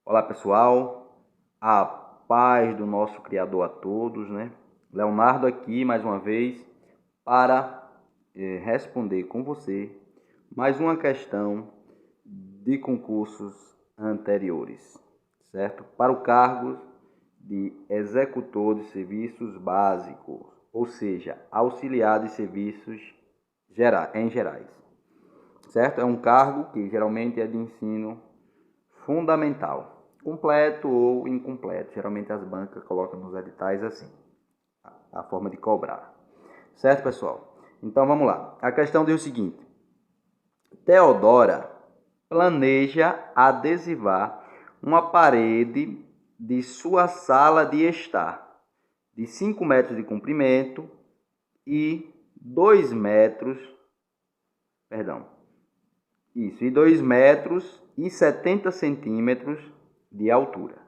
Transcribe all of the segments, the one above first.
Olá pessoal, a paz do nosso Criador a todos, né? Leonardo aqui mais uma vez para responder com você mais uma questão de concursos anteriores, certo? Para o cargo de executor de serviços básicos, ou seja, auxiliar de serviços em gerais, certo? É um cargo que geralmente é de ensino fundamental, completo ou incompleto. Geralmente as bancas colocam nos editais assim, a forma de cobrar. Certo, pessoal? Então vamos lá. A questão diz o seguinte: Teodora planeja adesivar uma parede de sua sala de estar de 5 metros de comprimento e 2 metros, e 2 metros e 70 centímetros de altura,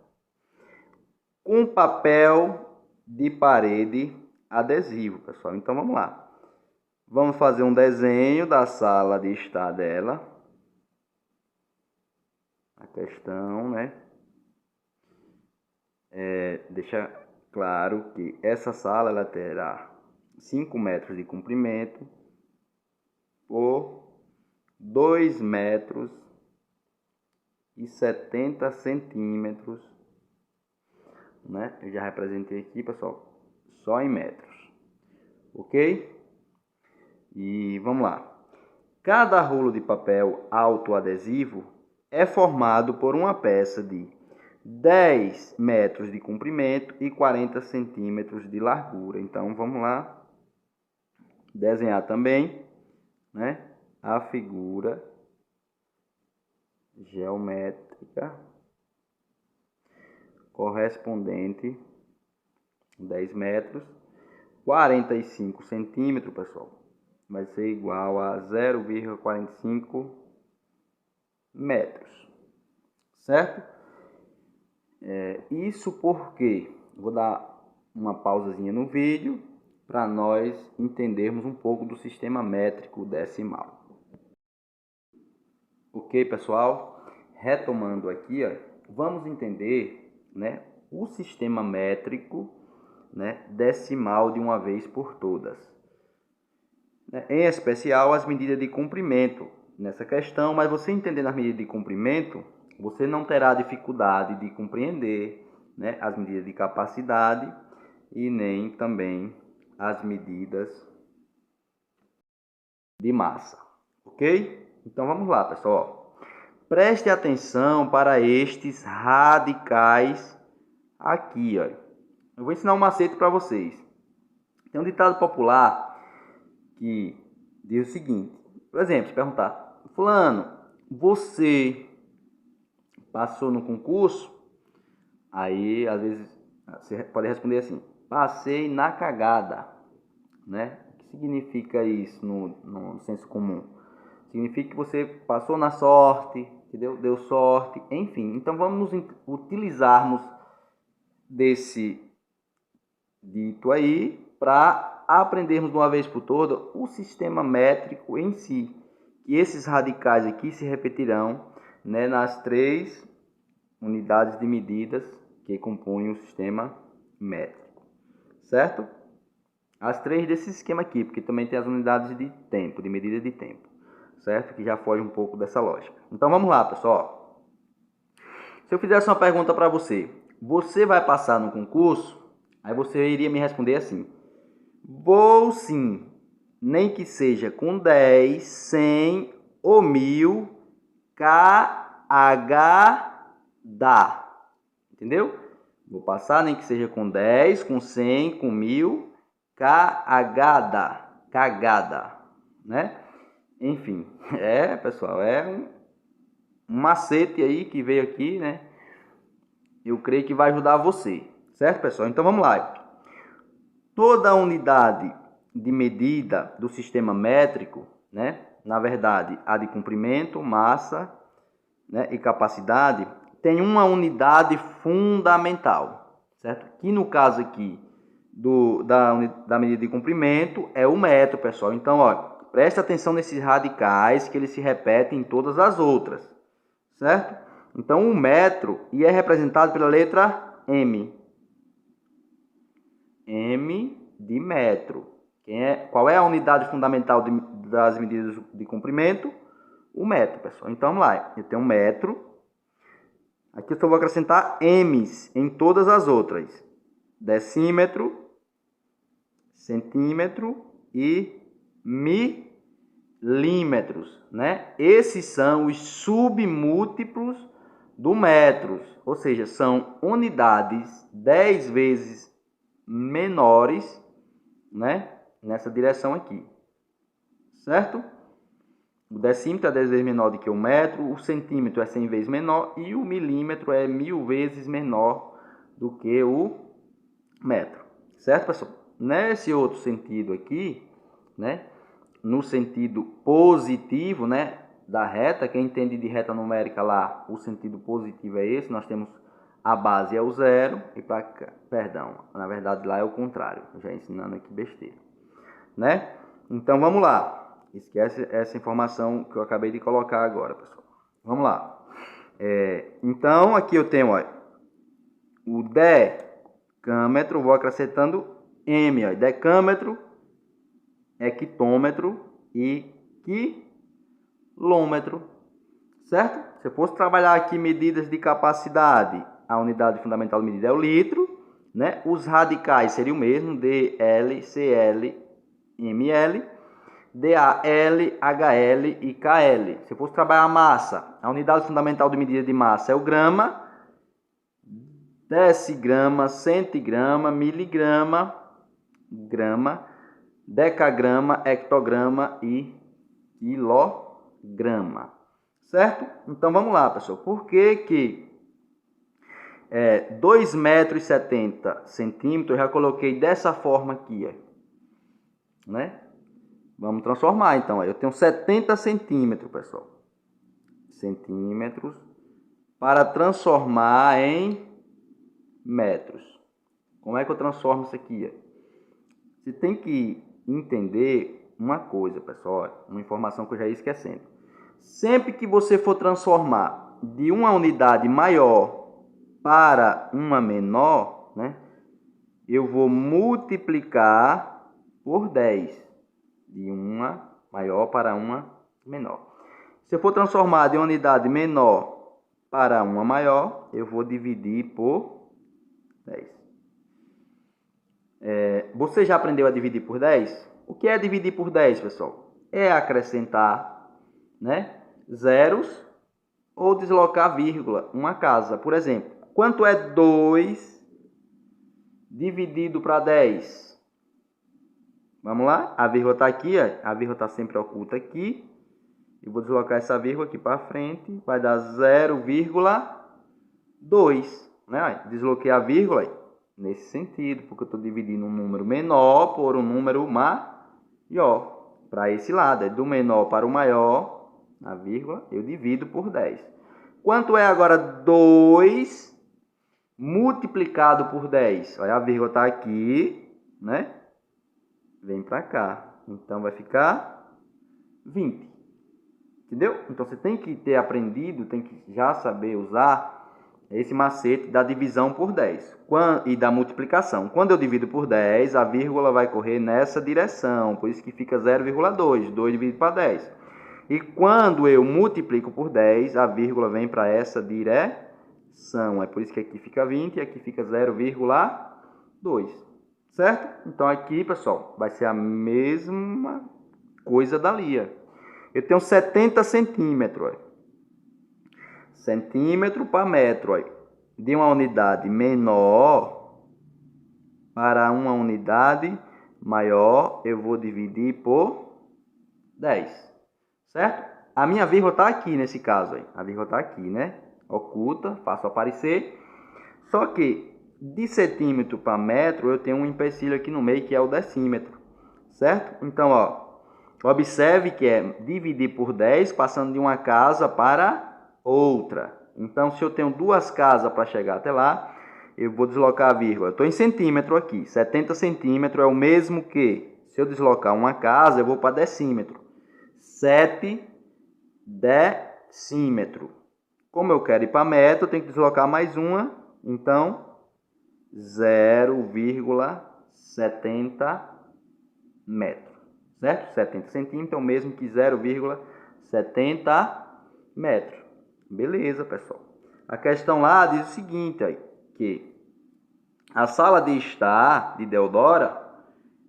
com papel de parede adesivo, pessoal. Então vamos lá. Vamos fazer um desenho da sala de estar dela. A questão, né? Deixa claro que essa sala ela terá 5 metros de comprimento por 2 metros e 70 centímetros, né? Eu já representei aqui, pessoal, só em metros, ok? E vamos lá. Cada rolo de papel autoadesivo é formado por uma peça de 10 metros de comprimento e 40 centímetros de largura. Então vamos lá desenhar também, né, a figura geométrica correspondente 10 metros, 45 centímetros, pessoal, vai ser igual a 0,45 metros, certo? Isso porque vou dar uma pausazinha no vídeo para nós entendermos um pouco do sistema métrico decimal. Ok, pessoal? Retomando aqui, ó, vamos entender, né, o sistema métrico, né, decimal de uma vez por todas. Em especial as medidas de comprimento nessa questão, mas você entendendo as medidas de comprimento, você não terá dificuldade de compreender, né, as medidas de capacidade e nem também as medidas de massa, ok? Então vamos lá, pessoal. Preste atenção para estes radicais aqui, ó. Eu vou ensinar um macete para vocês. Tem um ditado popular que diz o seguinte: por exemplo, se perguntar, fulano, você passou no concurso? Aí, às vezes, você pode responder assim: passei na cagada, né? O que significa isso no senso comum? Significa que você passou na sorte, entendeu? Deu sorte, enfim. Então vamos utilizarmos desse dito aí para aprendermos de uma vez por todas o sistema métrico em si. E esses radicais aqui se repetirão, né, nas 3 unidades de medidas que compõem o sistema métrico, certo? As 3 desse esquema aqui, porque também tem as unidades de tempo, de medida de tempo, certo? Que já foge um pouco dessa lógica. Então vamos lá, pessoal. Se eu fizesse uma pergunta para você, você vai passar no concurso? Aí você iria me responder assim: vou sim, nem que seja com 10, 100 ou 1000 KH dá. Entendeu? Vou passar nem que seja com 10, com 100, com 1000 KH dá. Cagada, né? Enfim, pessoal, um macete aí que veio aqui, né? Eu creio que vai ajudar você, certo, pessoal? Então vamos lá. Toda unidade de medida do sistema métrico, né, na verdade, a de comprimento, massa, né, e capacidade, tem uma unidade fundamental, certo? Que no caso aqui da medida de comprimento é o metro, pessoal. Então, ó, preste atenção nesses radicais que eles se repetem em todas as outras, certo? Então, o metro é representado pela letra M. M de metro. Qual é a unidade fundamental das medidas de comprimento? O metro, pessoal. Então, vamos lá. Eu tenho um metro. Aqui eu só vou acrescentar M's em todas as outras. Decímetro, centímetro e milímetros, né? Esses são os submúltiplos do metros, ou seja, são unidades 10 vezes menores, né? Nessa direção aqui, certo? O decímetro é 10 vezes menor do que o metro, o centímetro é 100 vezes menor e o milímetro é 1000 vezes menor do que o metro, certo, pessoal? Nesse outro sentido aqui, né? No sentido positivo, né? Da reta, quem entende de reta numérica lá, o sentido positivo é esse, nós temos a base é o zero e para cá, perdão, na verdade lá é o contrário, já ensinando aqui besteira, né? Então vamos lá. Esquece essa informação que eu acabei de colocar agora, pessoal. Vamos lá. Então, aqui eu tenho, ó, o decâmetro, vou acrescentando M, ó, decâmetro, hectômetro e quilômetro, certo? Se eu fosse trabalhar aqui medidas de capacidade, a unidade fundamental de medida é o litro, né? Os radicais seriam o mesmo, DL, CL, ML, DAL, HL e KL. Se eu fosse trabalhar a massa, a unidade fundamental de medida de massa é o grama, decigrama, centigrama, miligrama, grama, decagrama, hectograma e quilograma. Certo? Então vamos lá, pessoal. Por que 2,70 m eu já coloquei dessa forma aqui, ó, né? Vamos transformar, então. Eu tenho 70 centímetros, pessoal. Centímetros para transformar em metros. Como é que eu transformo isso aqui? Você tem que entender uma coisa, pessoal. Uma informação que eu já ia esquecendo. Sempre que você for transformar de uma unidade maior para uma menor, né? Eu vou multiplicar por 10. De uma maior para uma menor. Se eu for transformar de uma unidade menor para uma maior, eu vou dividir por 10. Você já aprendeu a dividir por 10? O que é dividir por 10, pessoal? É acrescentar, né, zeros ou deslocar vírgula, uma casa. Por exemplo, quanto é 2 dividido para 10? Vamos lá? A vírgula está aqui, ó. A vírgula está sempre oculta aqui. Eu vou deslocar essa vírgula aqui para frente. Vai dar 0,2. Né? Desloquei a vírgula nesse sentido, porque eu estou dividindo um número menor por um número maior. Para esse lado, é do menor para o maior, a vírgula, eu divido por 10. Quanto é agora 2 multiplicado por 10? Olha, a vírgula está aqui, né? Vem para cá. Então, vai ficar 20. Entendeu? Então, você tem que ter aprendido, tem que já saber usar esse macete da divisão por 10 e da multiplicação. Quando eu divido por 10, a vírgula vai correr nessa direção. Por isso que fica 0,2. 2 dividido para 10. E quando eu multiplico por 10, a vírgula vem para essa direção. É por isso que aqui fica 20 e aqui fica 0,2. Certo? Então aqui, pessoal, vai ser a mesma coisa dali. Eu tenho 70 centímetros. Ó. Centímetro para metro. Ó. De uma unidade menor para uma unidade maior, eu vou dividir por 10. Certo? A minha vírgula está aqui nesse caso. Ó. A vírgula está aqui, né? Oculta, faço aparecer. Só que de centímetro para metro, eu tenho um empecilho aqui no meio, que é o decímetro, certo? Então, ó, observe que é dividir por 10, passando de uma casa para outra. Então, se eu tenho duas casas para chegar até lá, eu vou deslocar a vírgula. Eu estou em centímetro aqui. 70 centímetros é o mesmo que, se eu deslocar uma casa, eu vou para decímetro. 7 decímetro. Como eu quero ir para metro, eu tenho que deslocar mais uma. Então, 0,70 metros. Certo? 70 centímetros é o mesmo que 0,70 metros. Beleza, pessoal. A questão lá diz o seguinte, aí, que a sala de estar de Deodora,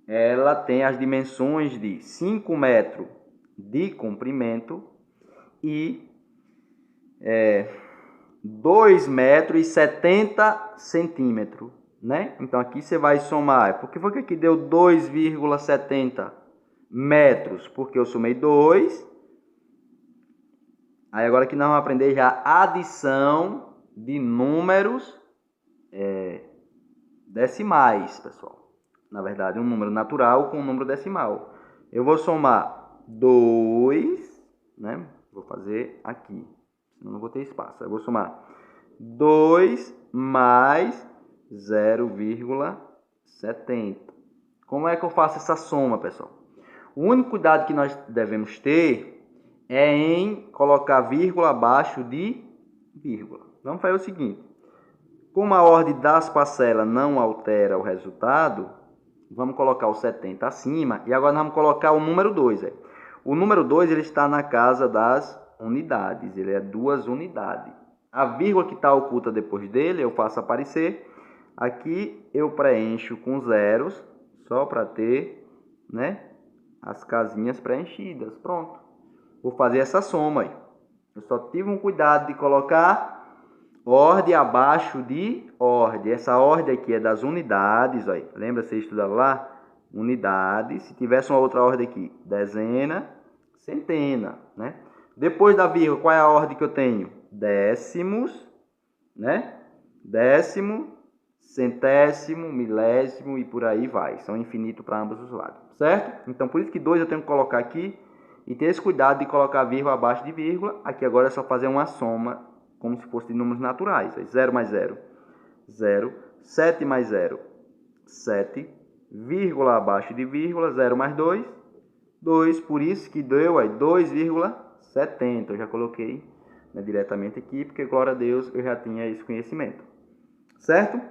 ela tem as dimensões de 5 metros de comprimento e 2 metros e 70 centímetros, né? Então aqui você vai somar. Por que foi que aqui deu 2,70 metros? Porque eu somei 2. Aí agora aqui nós vamos aprender já a adição de números decimais, pessoal. Na verdade, um número natural com um número decimal. Eu vou somar 2, né? Vou fazer aqui, senão não vou ter espaço. Eu vou somar 2 mais 0,70. Como é que eu faço essa soma, pessoal? O único cuidado que nós devemos ter é em colocar vírgula abaixo de vírgula. Vamos fazer o seguinte. Como a ordem das parcelas não altera o resultado, vamos colocar o 70 acima e agora nós vamos colocar o número 2. O número 2 ele está na casa das unidades, ele é 2 unidades. A vírgula que está oculta depois dele eu faço aparecer. Aqui eu preencho com zeros, só para ter, né, as casinhas preenchidas. Pronto. Vou fazer essa soma aí. Eu só tive um cuidado de colocar ordem abaixo de ordem. Essa ordem aqui é das unidades. Aí. Lembra, você estudava lá? Unidades. Se tivesse uma outra ordem aqui, dezena, centena, né? Depois da vírgula, qual é a ordem que eu tenho? Décimos, né? Décimo, centésimo, milésimo e por aí vai. São infinitos para ambos os lados, certo? Então, por isso que 2 eu tenho que colocar aqui e ter esse cuidado de colocar vírgula abaixo de vírgula. Aqui agora é só fazer uma soma como se fosse de números naturais. 0 mais 0, 0. 7 mais 0, 7. Vírgula abaixo de vírgula, 0 mais 2, 2. Por isso que deu 2,70. Eu já coloquei, né, diretamente aqui, porque, glória a Deus, eu já tinha esse conhecimento. Certo?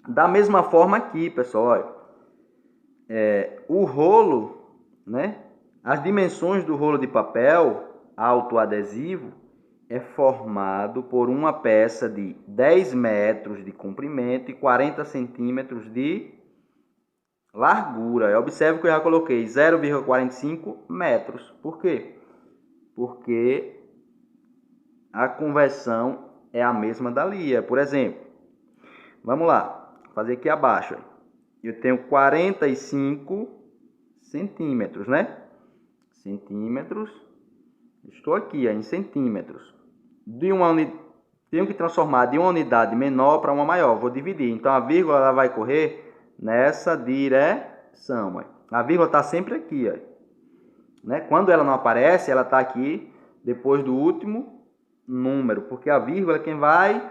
Da mesma forma aqui, pessoal, olha, o rolo, né? As dimensões do rolo de papel autoadesivo é formado por uma peça de 10 metros de comprimento e 40 centímetros de largura. Observe que eu já coloquei 0,45 metros. Por quê? Porque a conversão é a mesma dali. Por exemplo, vamos lá, fazer aqui abaixo. Eu tenho 45 centímetros, né? Centímetros. Estou aqui em centímetros. Tenho que transformar de uma unidade menor para uma maior. Vou dividir. Então a vírgula ela vai correr nessa direção. A vírgula está sempre aqui. Né? Quando ela não aparece, ela está aqui depois do último número. Porque a vírgula é quem vai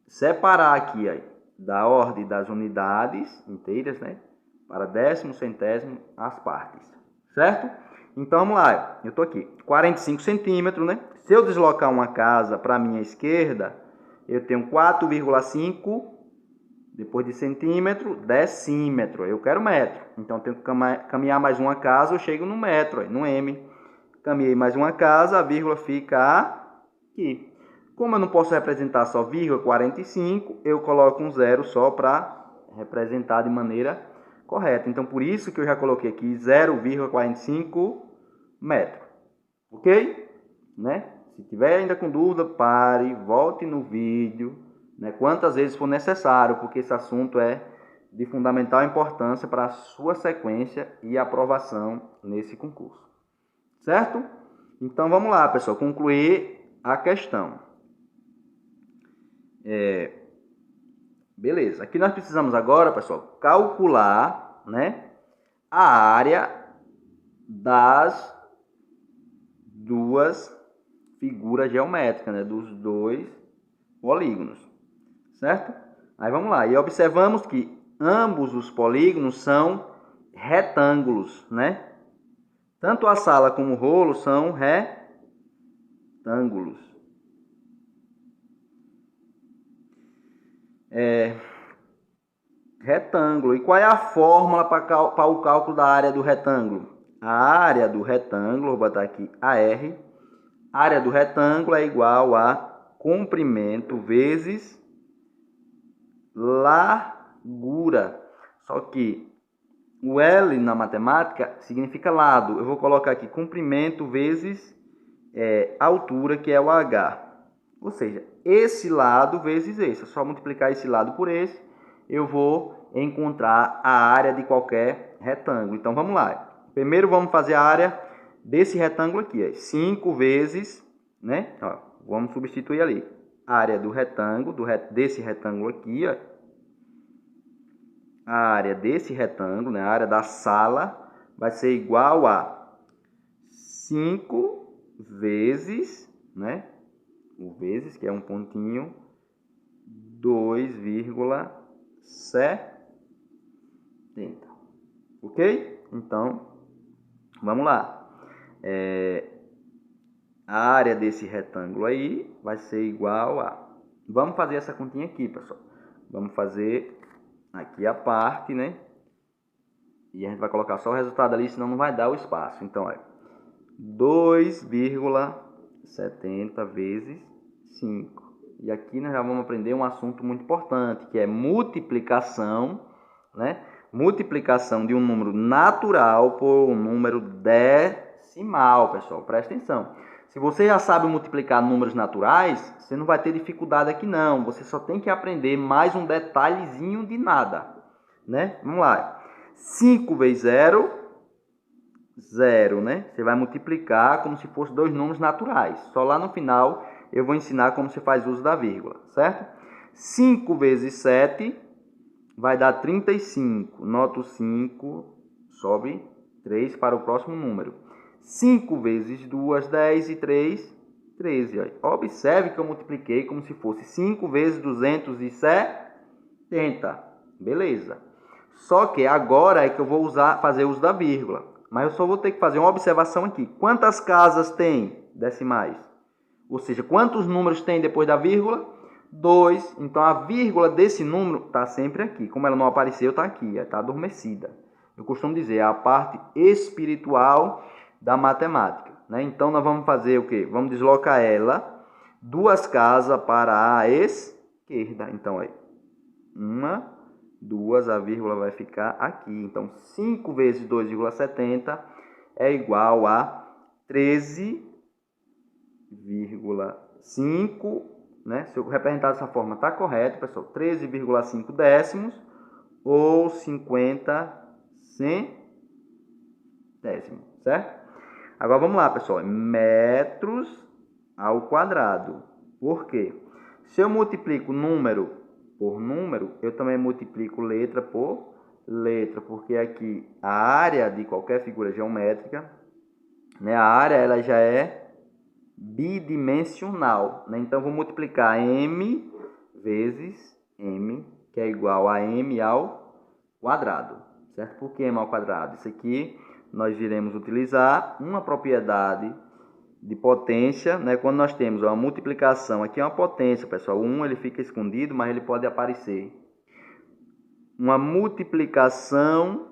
separar aqui da ordem das unidades inteiras, né? Para décimo, centésimo, as partes. Certo? Então, vamos lá. Eu estou aqui. 45 centímetros, né? Se eu deslocar uma casa para a minha esquerda, eu tenho 4,5, depois de centímetro, decímetro. Eu quero metro. Então, eu tenho que caminhar mais uma casa, eu chego no metro, no M. Caminhei mais uma casa, a vírgula fica aqui. Como eu não posso representar só vírgula 45, eu coloco um zero só para representar de maneira correta. Então, por isso que eu já coloquei aqui 0,45 metros. Ok? Né? Se tiver ainda com dúvida, pare, volte no vídeo, né, quantas vezes for necessário, porque esse assunto é de fundamental importância para a sua sequência e aprovação nesse concurso. Certo? Então, vamos lá, pessoal, concluir a questão. Beleza. Aqui nós precisamos agora, pessoal, calcular, né, a área das duas figuras geométricas, né, dos dois polígonos, certo? Aí vamos lá. E observamos que ambos os polígonos são retângulos, né? Tanto a sala como o rolo são retângulos. retângulo. E qual é a fórmula para o cálculo da área do retângulo? A área do retângulo, vou botar aqui AR. A área do retângulo é igual a comprimento vezes largura. Só que o L na matemática significa lado. Eu vou colocar aqui comprimento vezes altura, que é o H. Ou seja, esse lado vezes esse. É só multiplicar esse lado por esse, eu vou encontrar a área de qualquer retângulo. Então, vamos lá. Primeiro, vamos fazer a área desse retângulo aqui. 5 vezes, né? Ó, vamos substituir ali. A área do retângulo, desse retângulo aqui, ó. A área desse retângulo, né? A área da sala, vai ser igual a 5 vezes, né? O vezes, que é um pontinho, 2,70. Ok? Então, vamos lá. A área desse retângulo aí vai ser igual a... Vamos fazer essa continha aqui, pessoal. Vamos fazer aqui a parte, né? E a gente vai colocar só o resultado ali, senão não vai dar o espaço. Então, olha, 2,70 vezes 5. E aqui nós já vamos aprender um assunto muito importante, que é multiplicação, né? Multiplicação de um número natural por um número decimal, pessoal. Presta atenção. Se você já sabe multiplicar números naturais, você não vai ter dificuldade aqui não. Você só tem que aprender mais um detalhezinho de nada, né? Vamos lá. 5 vezes 0, 0, né? Você vai multiplicar como se fosse dois números naturais. Só lá no final eu vou ensinar como se faz uso da vírgula, certo? 5 vezes 7 vai dar 35. Nota o 5, sobe 3 para o próximo número. 5 vezes 2, 10 e 3, 13. Ó. Observe que eu multipliquei como se fosse 5 vezes 270. Beleza. Só que agora é que eu vou fazer uso da vírgula. Mas eu só vou ter que fazer uma observação aqui. Quantas casas tem decimais? Ou seja, quantos números tem depois da vírgula? 2. Então, a vírgula desse número está sempre aqui. Como ela não apareceu, está aqui. Está adormecida. Eu costumo dizer, é a parte espiritual da matemática, né? Então, nós vamos fazer o quê? Vamos deslocar ela 2 casas para a esquerda. Então, aí, 1, 2, a vírgula vai ficar aqui. Então, 5 vezes 2,70 é igual a 13,5, né? Se eu representar dessa forma, está correto, pessoal. 13,5 décimos ou 50 centésimos, certo? Agora, vamos lá, pessoal. Metros ao quadrado. Por quê? Se eu multiplico número por número, eu também multiplico letra por letra, porque aqui a área de qualquer figura geométrica, né, a área ela já é bidimensional, né? Então vou multiplicar m vezes m, que é igual a m ao quadrado, certo? Por que m ao quadrado? Isso aqui nós iremos utilizar uma propriedade de potência, né? Quando nós temos uma multiplicação, aqui é uma potência, pessoal. O 1 ele fica escondido, mas ele pode aparecer. Uma multiplicação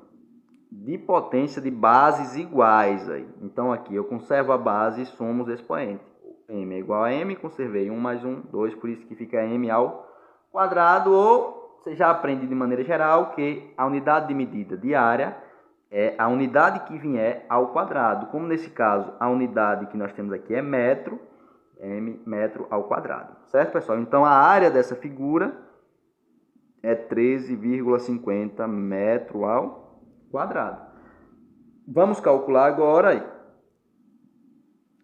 de potência de bases iguais. Aí. Então, aqui eu conservo a base e somo os expoentes. M é igual a M, conservei 1 mais 1, 2, por isso que fica M ao quadrado. Ou você já aprende de maneira geral que a unidade de medida de área é a unidade que vier ao quadrado. Como nesse caso, a unidade que nós temos aqui é metro, m, metro ao quadrado. Certo, pessoal? Então, a área dessa figura é 13,50 metro ao quadrado. Vamos calcular agora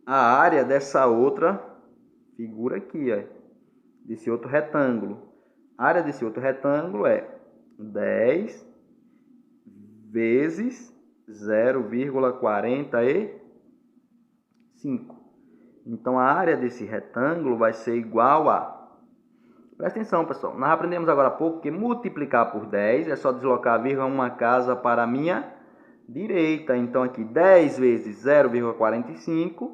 a área dessa outra figura aqui, ó, desse outro retângulo. A área desse outro retângulo é 10 vezes 0,45. Então, a área desse retângulo vai ser igual a... Presta atenção, pessoal. Nós aprendemos agora há pouco que multiplicar por 10 é só deslocar a vírgula uma casa para a minha direita. Então, aqui 10 vezes 0,45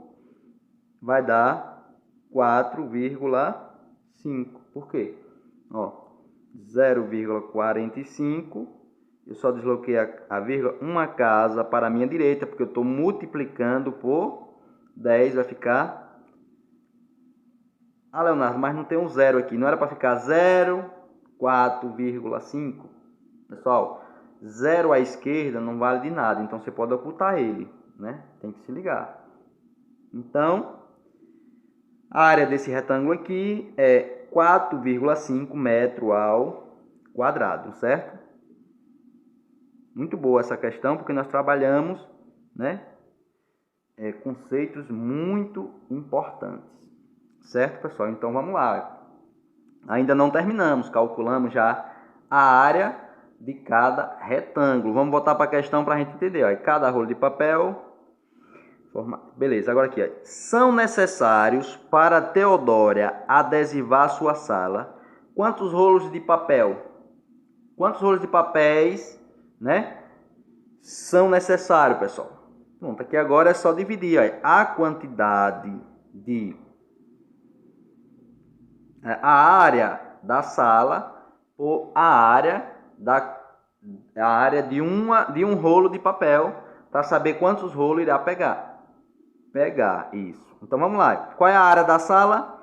vai dar 4,5. Por quê? Ó, 0,45. Eu só desloquei a vírgula uma casa para a minha direita, porque eu estou multiplicando por 10, vai ficar... Ah, Leonardo, mas não tem um zero aqui. Não era para ficar 0,4,5? Pessoal, zero à esquerda não vale de nada, então você pode ocultar ele, né? Tem que se ligar. Então, a área desse retângulo aqui é 4,5 metros ao quadrado, certo? Muito boa essa questão, porque nós trabalhamos, né, conceitos muito importantes. Certo, pessoal? Então, vamos lá. Ainda não terminamos. Calculamos já a área de cada retângulo. Vamos voltar para a questão para a gente entender. Ó. Cada rolo de papel... Beleza, agora aqui. Ó. São necessários para Teodória adesivar sua sala quantos rolos de papel? Quantos rolos de papéis, né, são necessários, pessoal? Pronto, aqui agora é só dividir ó, a quantidade de... a área da sala por a área de um rolo de papel, para saber quantos rolos irá pegar. Isso. Então vamos lá. Qual é a área da sala?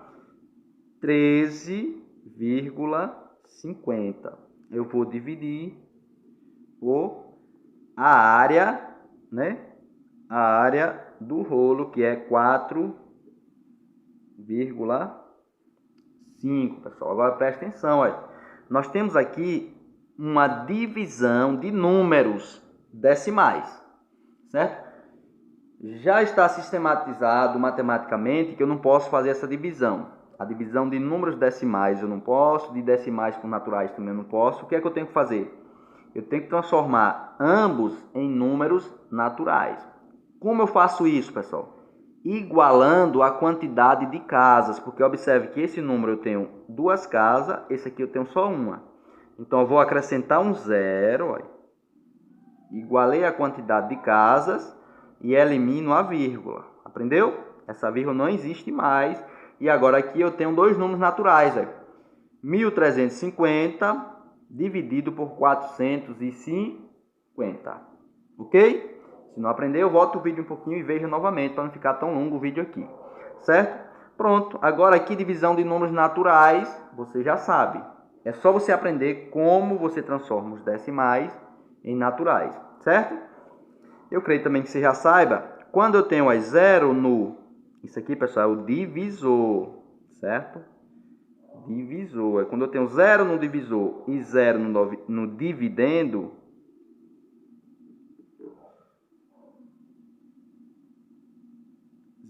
13,50. Eu vou dividir por a área, né? A área do rolo, que é 4,5, pessoal. Agora presta atenção, olha. Nós temos aqui uma divisão de números decimais, certo? Já está sistematizado matematicamente que eu não posso fazer essa divisão. A divisão de números decimais eu não posso, de decimais por naturais também eu não posso. O que é que eu tenho que fazer? Eu tenho que transformar ambos em números naturais. Como eu faço isso, pessoal? Igualando a quantidade de casas, porque observe que esse número eu tenho duas casas, esse aqui eu tenho só uma. Então eu vou acrescentar um zero, olha. Igualei a quantidade de casas e elimino a vírgula. Aprendeu? Essa vírgula não existe mais. E agora aqui eu tenho dois números naturais, olha. 1350 dividido por 450. Ok? Se não aprendeu, volta o vídeo um pouquinho e veja novamente, para não ficar tão longo o vídeo aqui. Certo? Pronto. Agora aqui, divisão de números naturais, você já sabe. É só você aprender como você transforma os decimais em naturais. Certo? Eu creio também que você já saiba, quando eu tenho as zero no... Isso aqui, pessoal, é o divisor. Certo? Divisor. É quando eu tenho zero no divisor e zero no dividendo...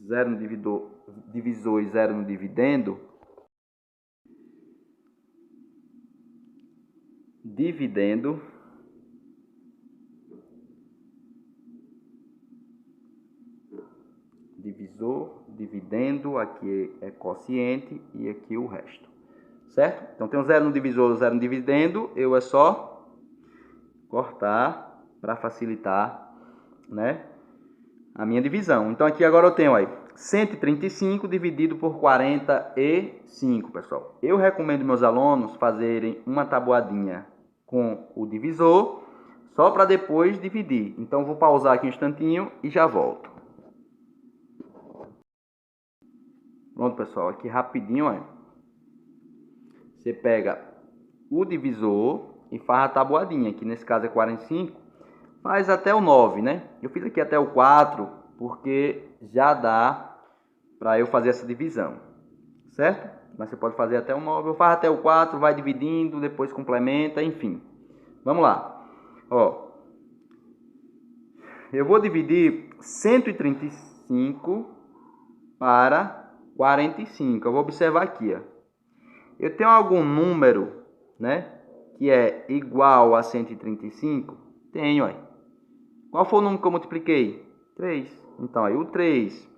Zero no divisor e zero no dividendo. Dividendo. Divisor, dividendo, aqui é quociente e aqui o resto. Certo? Então tem um zero no divisor, zero no dividendo. Eu é só cortar para facilitar, né, a minha divisão. Então aqui agora eu tenho aí 135 dividido por 45, pessoal. Eu recomendo meus alunos fazerem uma tabuadinha com o divisor, só para depois dividir. Então vou pausar aqui um instantinho e já volto. Pronto, pessoal, aqui rapidinho, ó. Você pega o divisor e faz a tabuadinha, que nesse caso é 45, faz até o 9, né? Eu fiz aqui até o 4, porque já dá para eu fazer essa divisão, certo? Mas você pode fazer até o 9, eu faço até o 4, vai dividindo, depois complementa, enfim. Vamos lá. Ó, eu vou dividir 135 para 45. Eu vou observar aqui, ó. Eu tenho algum número, né, que é igual a 135? Tenho, ó. Qual foi o número que eu multipliquei? 3. Então, aí o 3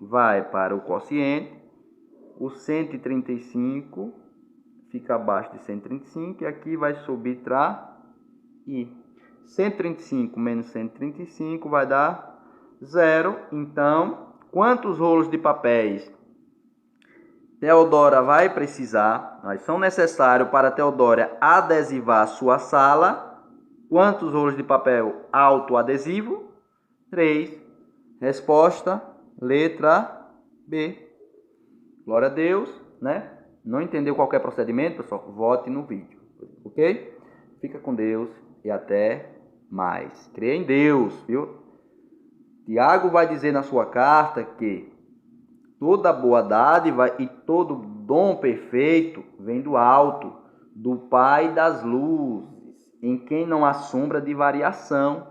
vai para o quociente, o 135 fica abaixo de 135 e aqui vai subtrair. 135 menos 135 vai dar 0. Então, quantos rolos de papéis Teodora vai precisar, são necessários para a Teodora adesivar sua sala. Quantos rolos de papel autoadesivo? 3. Resposta, letra B. Glória a Deus, né? Não entendeu qualquer procedimento, pessoal? Vote no vídeo, ok? Fica com Deus e até mais. Creia em Deus, viu? Tiago vai dizer na sua carta que toda boa dádiva e todo dom perfeito vem do alto, do Pai das luzes, em quem não há sombra de variação.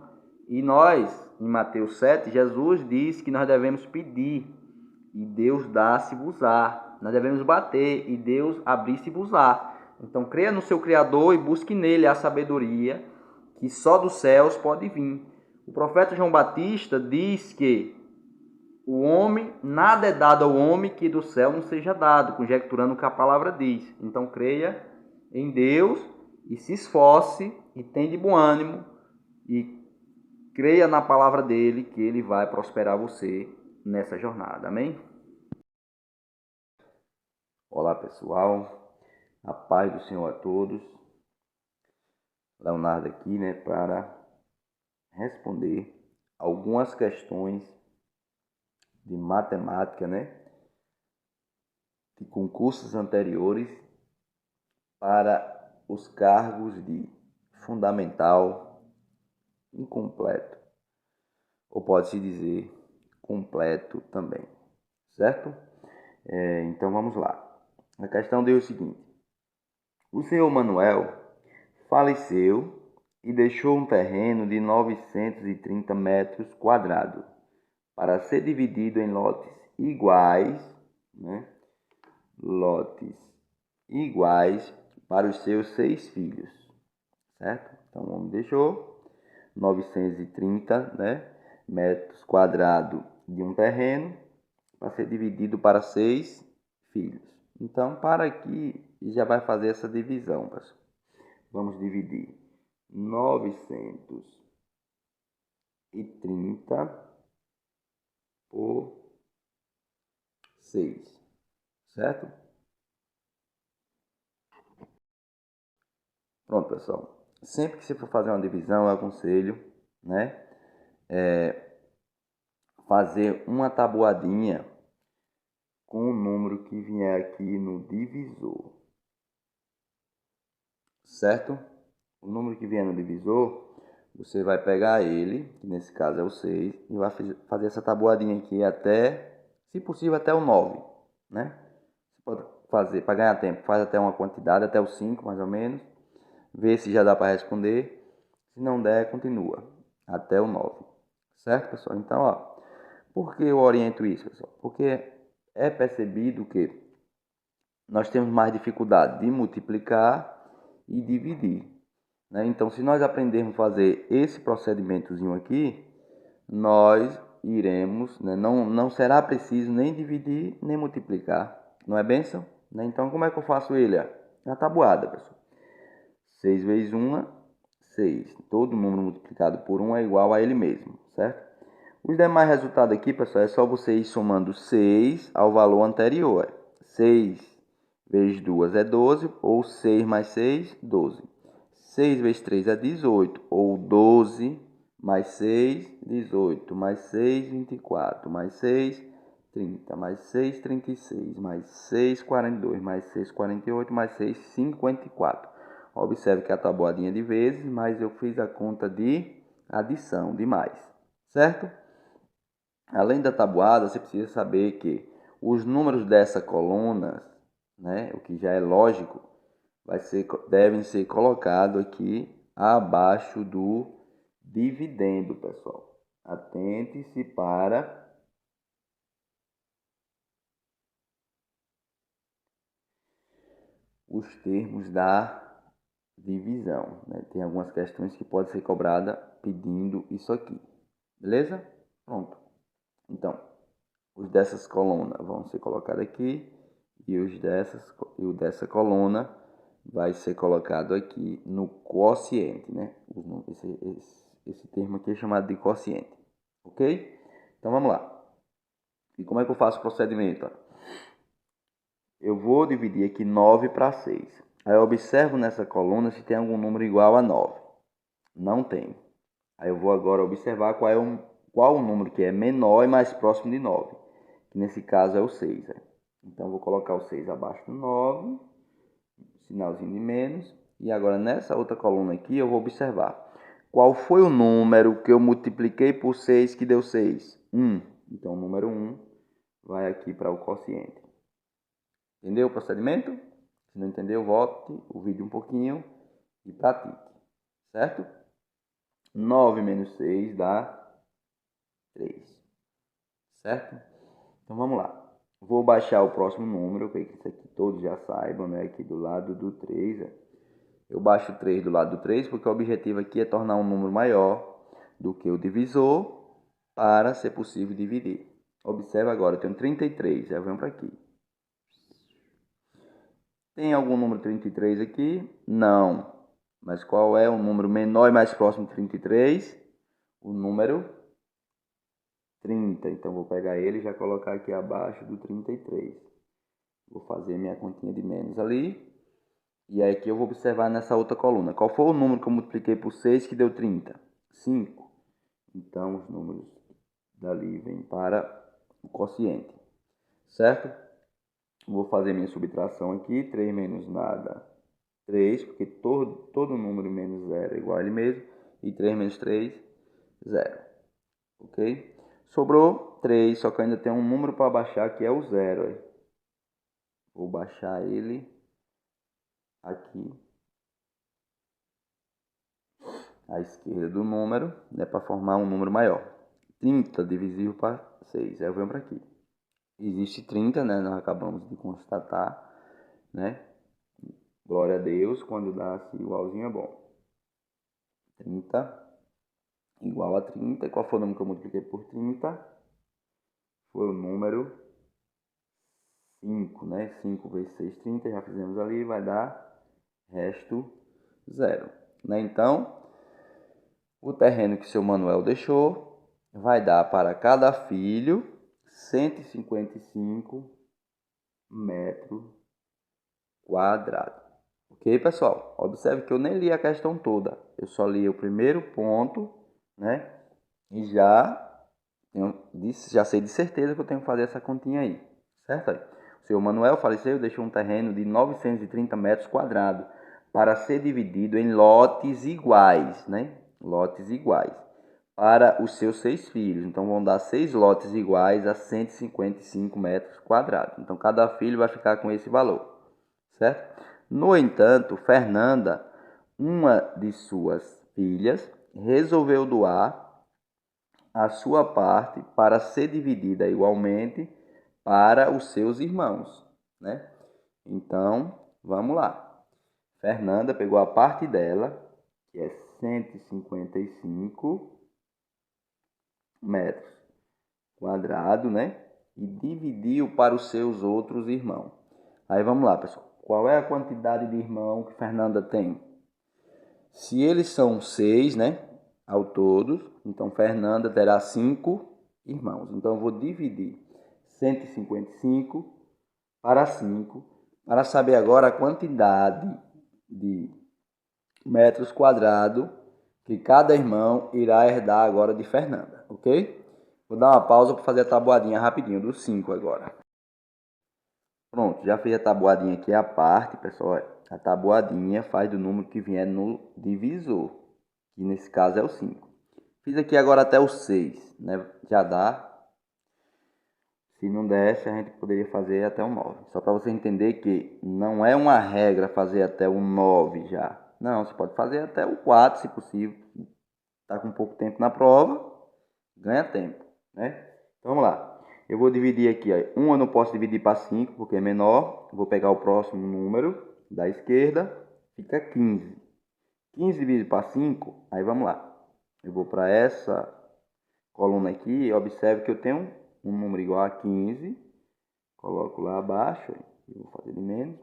E nós, em Mateus 7, Jesus diz que nós devemos pedir e Deus dá se vos-á. Nós devemos bater e Deus abrir se vos-á. Então creia no seu Criador e busque nele a sabedoria que só dos céus pode vir. O profeta João Batista diz que o homem, nada é dado ao homem que do céu não seja dado, conjecturando o que a palavra diz. Então creia em Deus e se esforce e tenha de bom ânimo e creia na palavra dele que ele vai prosperar você nessa jornada. Amém? Olá pessoal, a paz do Senhor a todos. Leonardo aqui, né, para responder algumas questões de matemática, né, de concursos anteriores para os cargos de fundamental incompleto, ou pode-se dizer completo também, certo? Então vamos lá. A questão deu o seguinte: o senhor Manuel faleceu e deixou um terreno de 930 metros quadrados para ser dividido em lotes iguais, né? Lotes iguais para os seus 6 filhos, certo? Então o homem deixou 930, né, metros quadrados de um terreno para ser dividido para 6 filhos. Então, para aqui, já vai fazer essa divisão, pessoal. Vamos dividir 930 por 6, certo? Pronto, pessoal. Sempre que você for fazer uma divisão, eu aconselho, né, fazer uma tabuadinha com o número que vier aqui no divisor, certo? O número que vier no divisor, você vai pegar ele, que nesse caso é o 6, e vai fazer essa tabuadinha aqui até, se possível, até o 9, né? Você pode fazer, para ganhar tempo, faz até uma quantidade, até o 5 mais ou menos, vê se já dá para responder. Se não der, continua até o 9, certo, pessoal? Então, ó, por que eu oriento isso, pessoal? Porque é percebido que nós temos mais dificuldade de multiplicar e dividir, né? Então, se nós aprendermos a fazer esse procedimentozinho aqui, nós iremos, né? Não será preciso nem dividir, nem multiplicar. Não é bênção? Né? Então, como é que eu faço ele? Na tabuada, pessoal. 6 vezes 1, 6. Todo número multiplicado por 1 é igual a ele mesmo, certo? Os demais resultados aqui, pessoal, é só você ir somando 6 ao valor anterior. 6 vezes 2 é 12, ou 6 mais 6, 12. 6 vezes 3 é 18, ou 12 mais 6, 18, mais 6, 24, mais 6, 30, mais 6, 36, mais 6, 42, mais 6, 48, mais 6, 54. Observe que a tabuadinha de vezes, mas eu fiz a conta de adição, de mais, certo? Além da tabuada, você precisa saber que os números dessa coluna, né, o que já é lógico, devem ser colocados aqui abaixo do dividendo, pessoal. Atente-se para os termos da divisão, né? Tem algumas questões que podem ser cobradas pedindo isso aqui, beleza? Pronto. Então, os dessas colunas vão ser colocados aqui e o dessa coluna vai ser colocado aqui no quociente, né? Esse termo aqui é chamado de quociente, ok? Então vamos lá. E como é que eu faço o procedimento? eu vou dividir aqui 9 para 6. Aí eu observo nessa coluna se tem algum número igual a 9. Não tem. Aí eu vou agora observar qual o número que é menor e mais próximo de 9. Que nesse caso é o 6. Então eu vou colocar o 6 abaixo do 9, sinalzinho de menos. E agora nessa outra coluna aqui eu vou observar qual foi o número que eu multipliquei por 6 que deu 6. 1. Então o número 1 vai aqui para o quociente. Entendeu o procedimento? Se não entendeu, volte o vídeo um pouquinho e pratique. Certo? 9 menos 6 dá 3. Certo? Então vamos lá. Vou baixar o próximo número, que isso aqui todos já saibam, né? Aqui do lado do 3. Eu baixo o 3 do lado do 3 porque o objetivo aqui é tornar um número maior do que o divisor para ser possível dividir. Observe agora, eu tenho 33, já venho para aqui. Tem algum número 33 aqui? Não. Mas qual é o número menor e mais próximo de 33? O número 30. Então vou pegar ele e já colocar aqui abaixo do 33. Vou fazer minha continha de menos ali. E aí aqui eu vou observar nessa outra coluna. Qual foi o número que eu multipliquei por 6 que deu 30? 5. Então os números dali vêm para o quociente. Certo? Vou fazer minha subtração aqui. 3 menos nada, 3. Porque todo número menos 0 é igual a ele mesmo. E 3 menos 3, 0. Ok? Sobrou 3, só que ainda tem um número para baixar que é o 0. Vou baixar ele aqui à esquerda do número, né, para formar um número maior. 30 divisível para 6. Aí eu venho para aqui. Existe 30, né? Nós acabamos de constatar, né? Glória a Deus, quando dá assim igualzinho é bom. 30 igual a 30. E qual foi o número que eu multipliquei por 30? Foi o número 5, né? 5 vezes 6, 30. Já fizemos ali, vai dar resto 0. Né? Então, o terreno que seu Manuel deixou vai dar para cada filho 155 metros quadrados. Ok, pessoal? Observe que eu nem li a questão toda. Eu só li o primeiro ponto, né? E já sei de certeza que eu tenho que fazer essa continha aí. Certo? O senhor Manuel faleceu e deixou um terreno de 930 metros quadrados para ser dividido em lotes iguais, né? Lotes iguais para os seus 6 filhos. Então vão dar 6 lotes iguais a 155 metros quadrados. Então cada filho vai ficar com esse valor, certo? No entanto, Fernanda, uma de suas filhas, resolveu doar a sua parte para ser dividida igualmente para os seus irmãos, né? Então, vamos lá. Fernanda pegou a parte dela, que é 155 metros quadrados, né? E dividiu para os seus outros irmãos. Aí vamos lá, pessoal. Qual é a quantidade de irmãos que Fernanda tem? Se eles são 6, né? Ao todo, então Fernanda terá 5 irmãos. Então eu vou dividir 155 para 5 para saber agora a quantidade de metros quadrados que cada irmão irá herdar agora de Fernanda, ok? Vou dar uma pausa para fazer a tabuadinha rapidinho dos 5 agora. Pronto, já fiz a tabuadinha aqui à parte, pessoal. A tabuadinha faz do número que vier no divisor, que nesse caso é o 5. Fiz aqui agora até o 6, né? Já dá. Se não desse, a gente poderia fazer até o 9. Só para você entender que não é uma regra fazer até o 9 já. Não, você pode fazer até o 4, se possível. Está com pouco tempo na prova, ganha tempo, né? Então vamos lá. Eu vou dividir aqui, ó. 1 eu não posso dividir para 5, porque é menor. Vou pegar o próximo número da esquerda, fica 15. 15 dividido para 5, aí vamos lá. Eu vou para essa coluna aqui e observe que eu tenho um número igual a 15. Coloco lá abaixo, eu vou fazer de menos.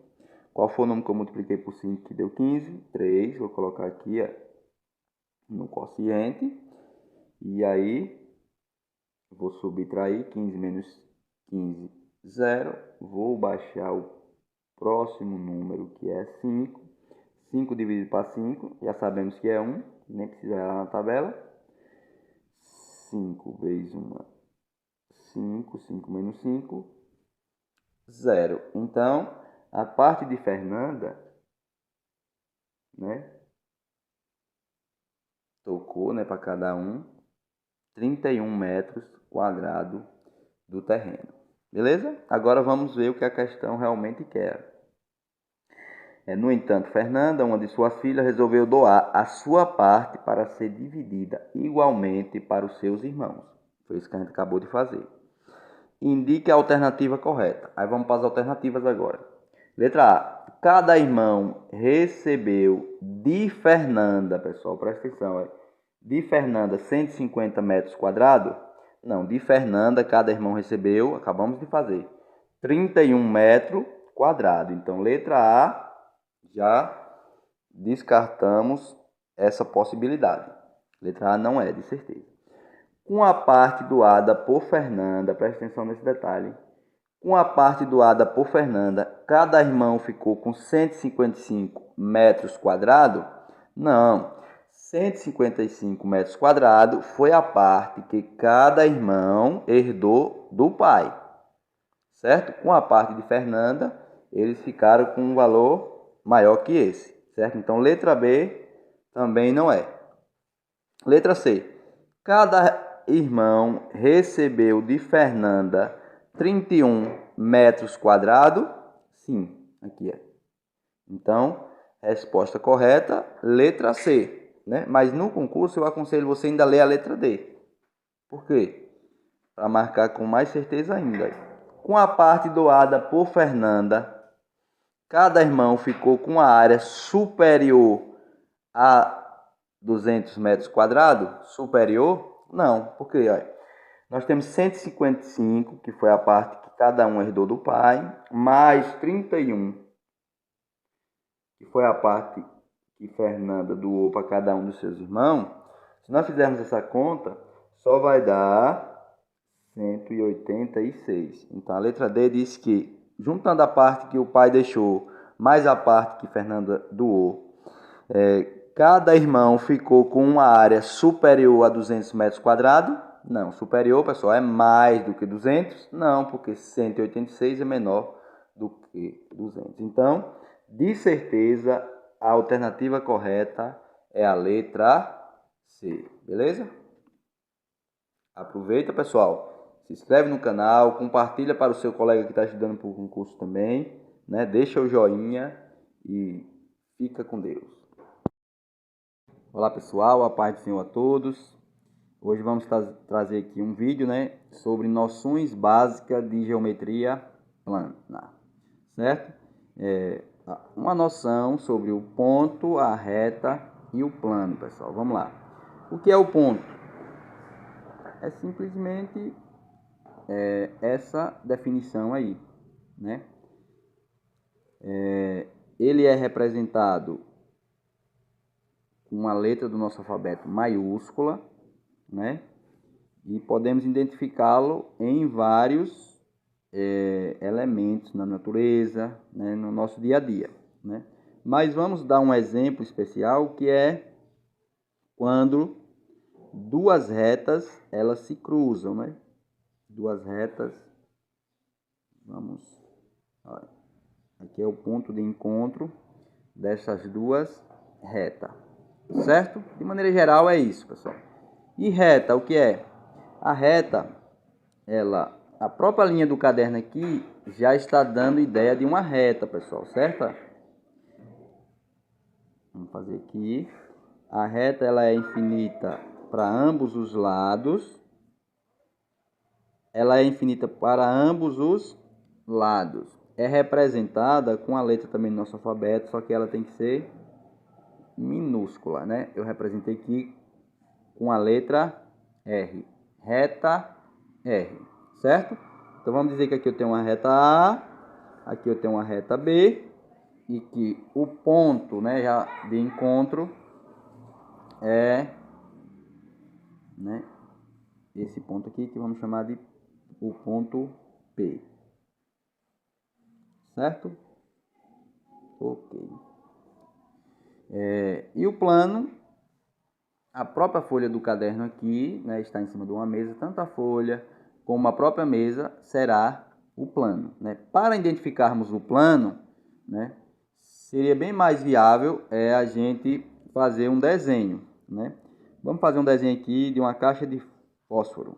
Qual foi o número que eu multipliquei por 5 que deu 15? 3. Vou colocar aqui, ó, no quociente. E aí, vou subtrair 15 menos 15, 0. Vou baixar o próximo número, que é 5. 5 dividido para 5, já sabemos que é 1, nem precisa ir lá na tabela. 5 vezes 1, 5, 5 menos 5, 0. Então, a parte de Fernanda, né, tocou, né, para cada um, 31 metros quadrados do terreno. Beleza? Agora vamos ver o que a questão realmente quer. No entanto, Fernanda, uma de suas filhas, resolveu doar a sua parte para ser dividida igualmente para os seus irmãos. Foi isso que a gente acabou de fazer. Indique a alternativa correta. Aí vamos para as alternativas agora. Letra A. Cada irmão recebeu de Fernanda, pessoal, presta atenção, de Fernanda 150 metros quadrados? Não, de Fernanda cada irmão recebeu, acabamos de fazer, 31 metros quadrados. Então, letra A, já descartamos essa possibilidade. Letra A não é, de certeza. Com a parte doada por Fernanda, presta atenção nesse detalhe. Com a parte doada por Fernanda, cada irmão ficou com 155 metros quadrados? Não. 155 metros quadrados foi a parte que cada irmão herdou do pai. Certo? Com a parte de Fernanda, eles ficaram com um valor maior que esse. Certo? Então, letra B também não é. Letra C. Cada irmão recebeu de Fernanda 31 metros quadrados? Sim, aqui é. Então, resposta correta, letra C. Né? Mas no concurso eu aconselho você ainda ler a letra D. Por quê? Para marcar com mais certeza ainda. Com a parte doada por Fernanda, cada irmão ficou com a área superior a 200 metros quadrados? Superior? Não, porque olha, nós temos 155, que foi a parte que cada um herdou do pai, mais 31, que foi a parte que Fernanda doou para cada um dos seus irmãos. Se nós fizermos essa conta, só vai dar 186. Então a letra D diz que, juntando a parte que o pai deixou, mais a parte que Fernanda doou, cada irmão ficou com uma área superior a 200 metros quadrados? Não. Superior, pessoal, é mais do que 200? Não, porque 186 é menor do que 200. Então, de certeza, a alternativa correta é a letra C. Beleza? Aproveita, pessoal. Se inscreve no canal, compartilha para o seu colega que está estudando para o concurso também, né? Deixa o joinha e fica com Deus. Olá pessoal, a paz do Senhor a todos. Hoje vamos trazer aqui um vídeo, né, sobre noções básicas de geometria plana, certo? Uma noção sobre o ponto, a reta e o plano, pessoal. Vamos lá. O que é o ponto? É simplesmente essa definição aí, né? Ele é representado com uma letra do nosso alfabeto maiúscula, né? E podemos identificá-lo em vários elementos na natureza, né? No nosso dia a dia, né? Mas vamos dar um exemplo especial, que é quando duas retas elas se cruzam, né? Duas retas, vamos, olha, aqui é o ponto de encontro dessas duas retas, certo? De maneira geral é isso, pessoal. E reta, o que é? A reta, a própria linha do caderno aqui já está dando ideia de uma reta, pessoal, certo? Vamos fazer aqui. A reta ela é infinita para ambos os lados. Ela é infinita para ambos os lados. É representada com a letra também do nosso alfabeto, só que ela tem que ser minúscula, né? Eu representei aqui com a letra R. Reta R, certo? Então vamos dizer que aqui eu tenho uma reta A, aqui eu tenho uma reta B, e que o ponto, né, já de encontro é, né, esse ponto aqui que vamos chamar de o ponto P, certo? Ok. E o plano, a própria folha do caderno aqui, né, está em cima de uma mesa, tanto a folha como a própria mesa será o plano, né? Para identificarmos o plano, né, seria bem mais viável a gente fazer um desenho, né? Vamos fazer um desenho aqui de uma caixa de fósforo.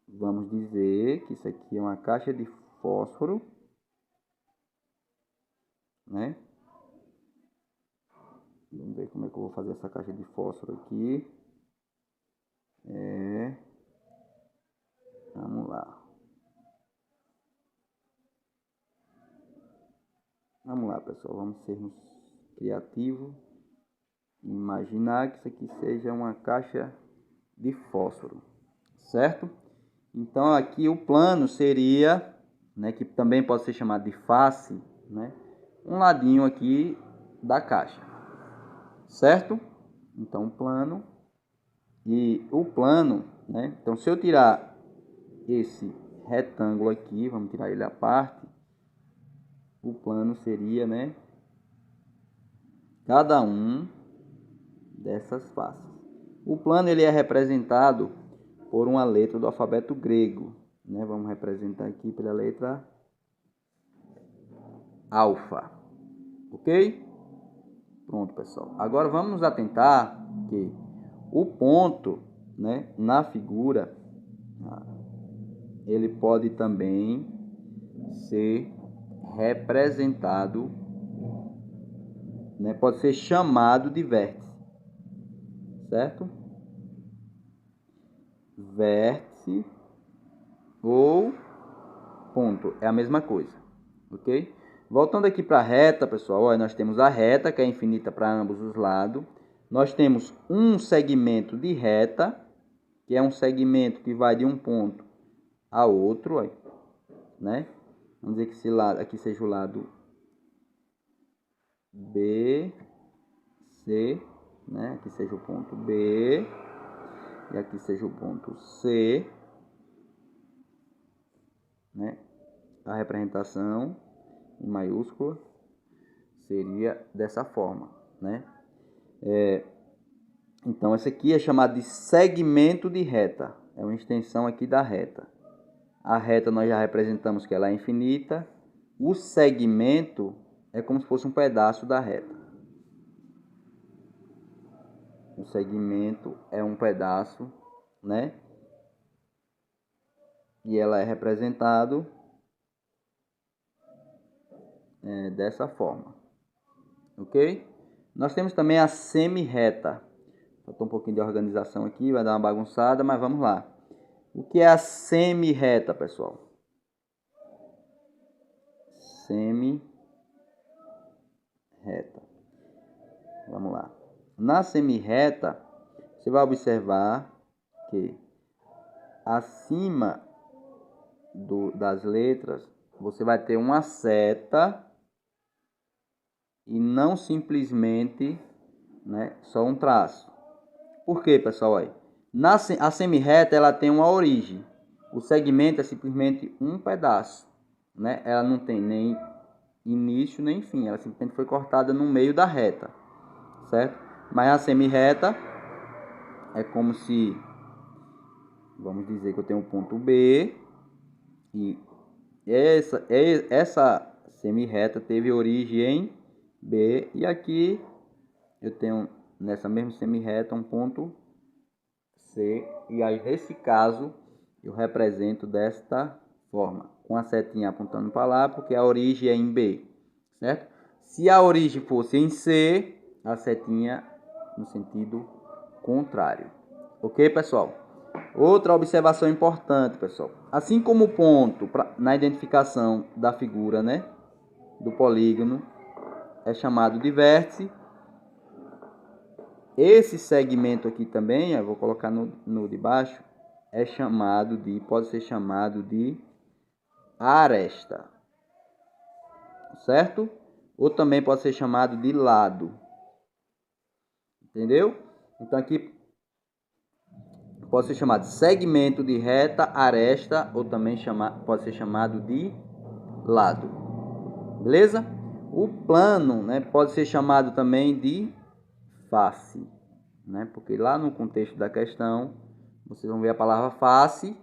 Vamos dizer que isso aqui é uma caixa de fósforo, né? Vamos ver como é que eu vou fazer essa caixa de fósforo aqui. Vamos lá. Vamos lá, pessoal. Vamos sermos criativos. Imaginar que isso aqui seja uma caixa de fósforo, certo? Então aqui o plano seria, né, que também pode ser chamado de face, né, um ladinho aqui da caixa, certo? Então plano e o plano, né? Então se eu tirar esse retângulo aqui, vamos tirar ele à parte, o plano seria, né, cada um dessas faces. O plano ele é representado por uma letra do alfabeto grego, né? Vamos representar aqui pela letra alfa, ok? Pronto, pessoal. Agora vamos nos atentar que o ponto, né, na figura, ele pode também ser representado, né, pode ser chamado de vértice, certo? Vértice ou ponto, é a mesma coisa, ok? Voltando aqui para a reta, pessoal, olha, nós temos a reta, que é infinita para ambos os lados. Nós temos um segmento de reta, que é um segmento que vai de um ponto a outro, olha, né? Vamos dizer que esse lado aqui seja o lado B, C, né? Aqui seja o ponto B e aqui seja o ponto C, né? A representação em maiúscula seria dessa forma, né? Então esse aqui é chamado de segmento de reta, é uma extensão aqui da reta. A reta nós já representamos que ela é infinita. O segmento é como se fosse um pedaço da reta. O segmento é um pedaço, né? E ela é representado dessa forma, ok? Nós temos também a semi-reta. Faltou um pouquinho de organização aqui, vai dar uma bagunçada, mas vamos lá. O que é a semi-reta, pessoal? Semi-reta. Vamos lá. Na semi-reta, você vai observar que acima das letras, você vai ter uma seta e não simplesmente, né, só um traço. Por quê, pessoal? Aí, a semi-reta ela tem uma origem. O segmento é simplesmente um pedaço, né? Ela não tem nem início nem fim. Ela simplesmente foi cortada no meio da reta, certo? Mas a semi-reta é como se, vamos dizer que eu tenho um ponto B e essa semi-reta teve origem em B e aqui eu tenho nessa mesma semi-reta um ponto C e aí nesse caso eu represento desta forma, com a setinha apontando para lá, porque a origem é em B, certo? Se a origem fosse em C, a setinha no sentido contrário. Ok, pessoal? Outra observação importante, pessoal. Assim como o ponto na identificação da figura, né, do polígono é chamado de vértice, esse segmento aqui também, eu vou colocar no de baixo, pode ser chamado de aresta, certo? Ou também pode ser chamado de lado, entendeu? Então aqui pode ser chamado de segmento de reta, aresta, ou também pode ser chamado de lado, beleza? O plano, né, pode ser chamado também de face, né, porque lá no contexto da questão, vocês vão ver a palavra face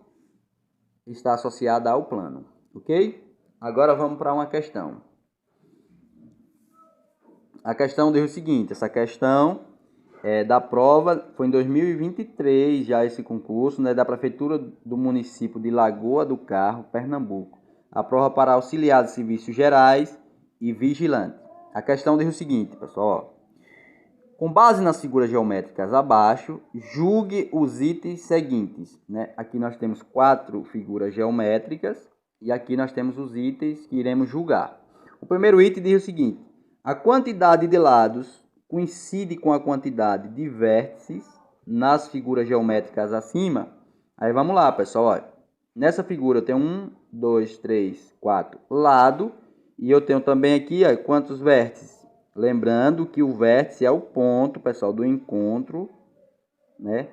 está associada ao plano, ok? Agora vamos para uma questão. A questão diz o seguinte, essa questão da prova foi em 2023, já esse concurso, né, da Prefeitura do município de Lagoa do Carro, Pernambuco. A prova para auxiliar de serviços gerais e vigilante. A questão diz o seguinte, pessoal, ó. Com base nas figuras geométricas abaixo, julgue os itens seguintes, né? Aqui nós temos 4 figuras geométricas e aqui nós temos os itens que iremos julgar. O primeiro item diz o seguinte, a quantidade de lados coincide com a quantidade de vértices nas figuras geométricas acima. Aí vamos lá, pessoal, olha. Nessa figura eu tenho 1, 2, 3, 4 lado e eu tenho também aqui, ó, quantos vértices? Lembrando que o vértice é o ponto, pessoal, do encontro, né?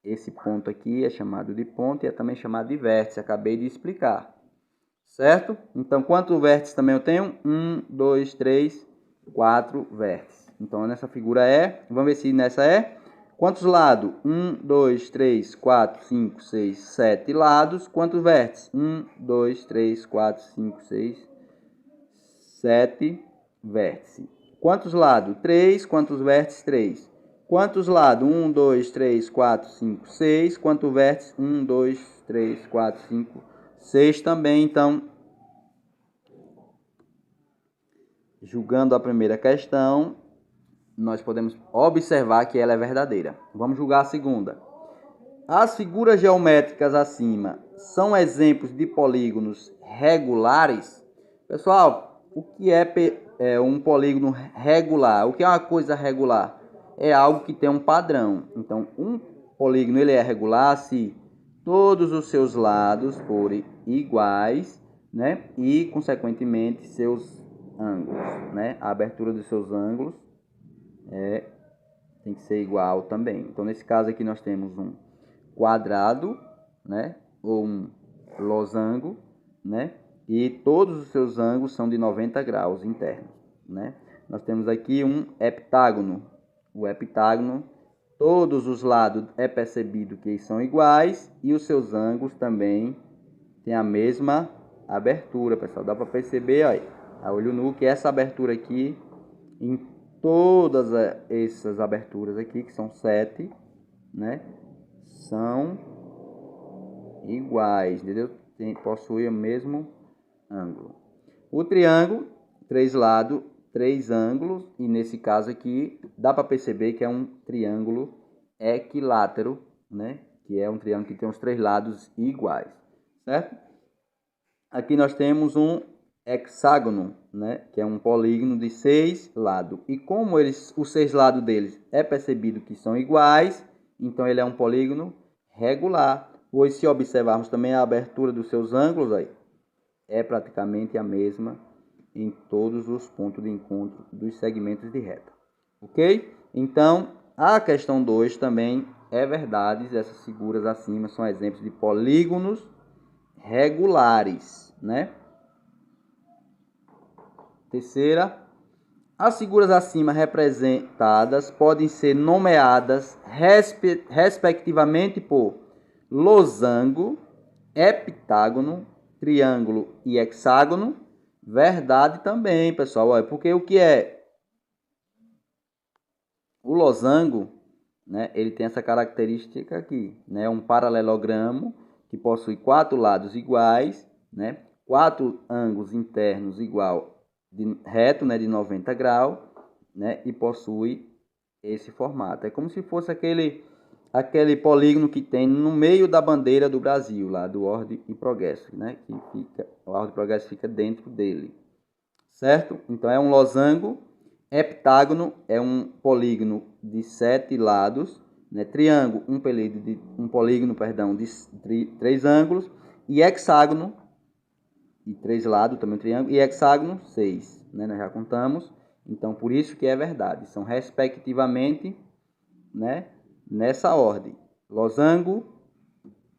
Esse ponto aqui é chamado de ponto e é também chamado de vértice. Acabei de explicar. Certo? Então, quantos vértices também eu tenho? 1, 2, 3, 4 vértices. Então, nessa figura é... Vamos ver se nessa é... Quantos lados? 1, 2, 3, 4, 5, 6, 7 lados. Quantos vértices? 1, 2, 3, 4, 5, 6, 7 vértices. Quantos lados? 3. Quantos vértices? 3. Quantos lados? 1, 2, 3, 4, 5, 6. Quantos vértices? 1, 2, 3, 4, 5, 6 também. Então, julgando a primeira questão, nós podemos observar que ela é verdadeira. Vamos julgar a segunda. As figuras geométricas acima são exemplos de polígonos regulares? Pessoal, o que é um polígono regular? O que é uma coisa regular? É algo que tem um padrão. Então, um polígono ele é regular se todos os seus lados forem iguais, né? E, consequentemente, seus ângulos, né? A abertura dos seus ângulos tem que ser igual também. Então, nesse caso aqui, nós temos um quadrado, né? Ou um losango, né? E todos os seus ângulos são de 90 graus internos, né? Nós temos aqui um heptágono. O heptágono, todos os lados é percebido que são iguais e os seus ângulos também têm a mesma abertura, pessoal. Dá para perceber, ó, a olho nu, que essa abertura aqui, em todas essas aberturas aqui, que são 7, né? São iguais, entendeu? Possui o mesmo ângulo. O triângulo, 3 lados, 3 ângulos, e nesse caso aqui dá para perceber que é um triângulo equilátero, né? Que é um triângulo que tem os 3 lados iguais, certo? Aqui nós temos um hexágono, né? Que é um polígono de 6 lados. E como os 6 lados deles é percebido que são iguais, então ele é um polígono regular. Pois se observarmos também a abertura dos seus ângulos, aí, é praticamente a mesma em todos os pontos de encontro dos segmentos de reta. Ok? Então, a questão 2 também é verdade. Essas figuras acima são exemplos de polígonos regulares, né? Terceira, as figuras acima representadas podem ser nomeadas respectivamente por losango, heptágono, triângulo e hexágono. Verdade também, pessoal. Olha, porque o que é o losango, né? Ele tem essa característica aqui, né? Um paralelogramo que possui 4 lados iguais, né? 4 ângulos internos igual reto, né? De 90 graus, né? E possui esse formato. É como se fosse aquele polígono que tem no meio da bandeira do Brasil, lá do Ordem e Progresso, né? Que fica, o Ordem e Progresso fica dentro dele, certo? Então é um losango. Heptágono é um polígono de 7 lados, né? Triângulo, um polígono, de 3 ângulos, e hexágono, de 3 lados, também um triângulo, e hexágono, 6, né? Nós já contamos. Então, por isso que é verdade. São respectivamente, né? Nessa ordem, losango,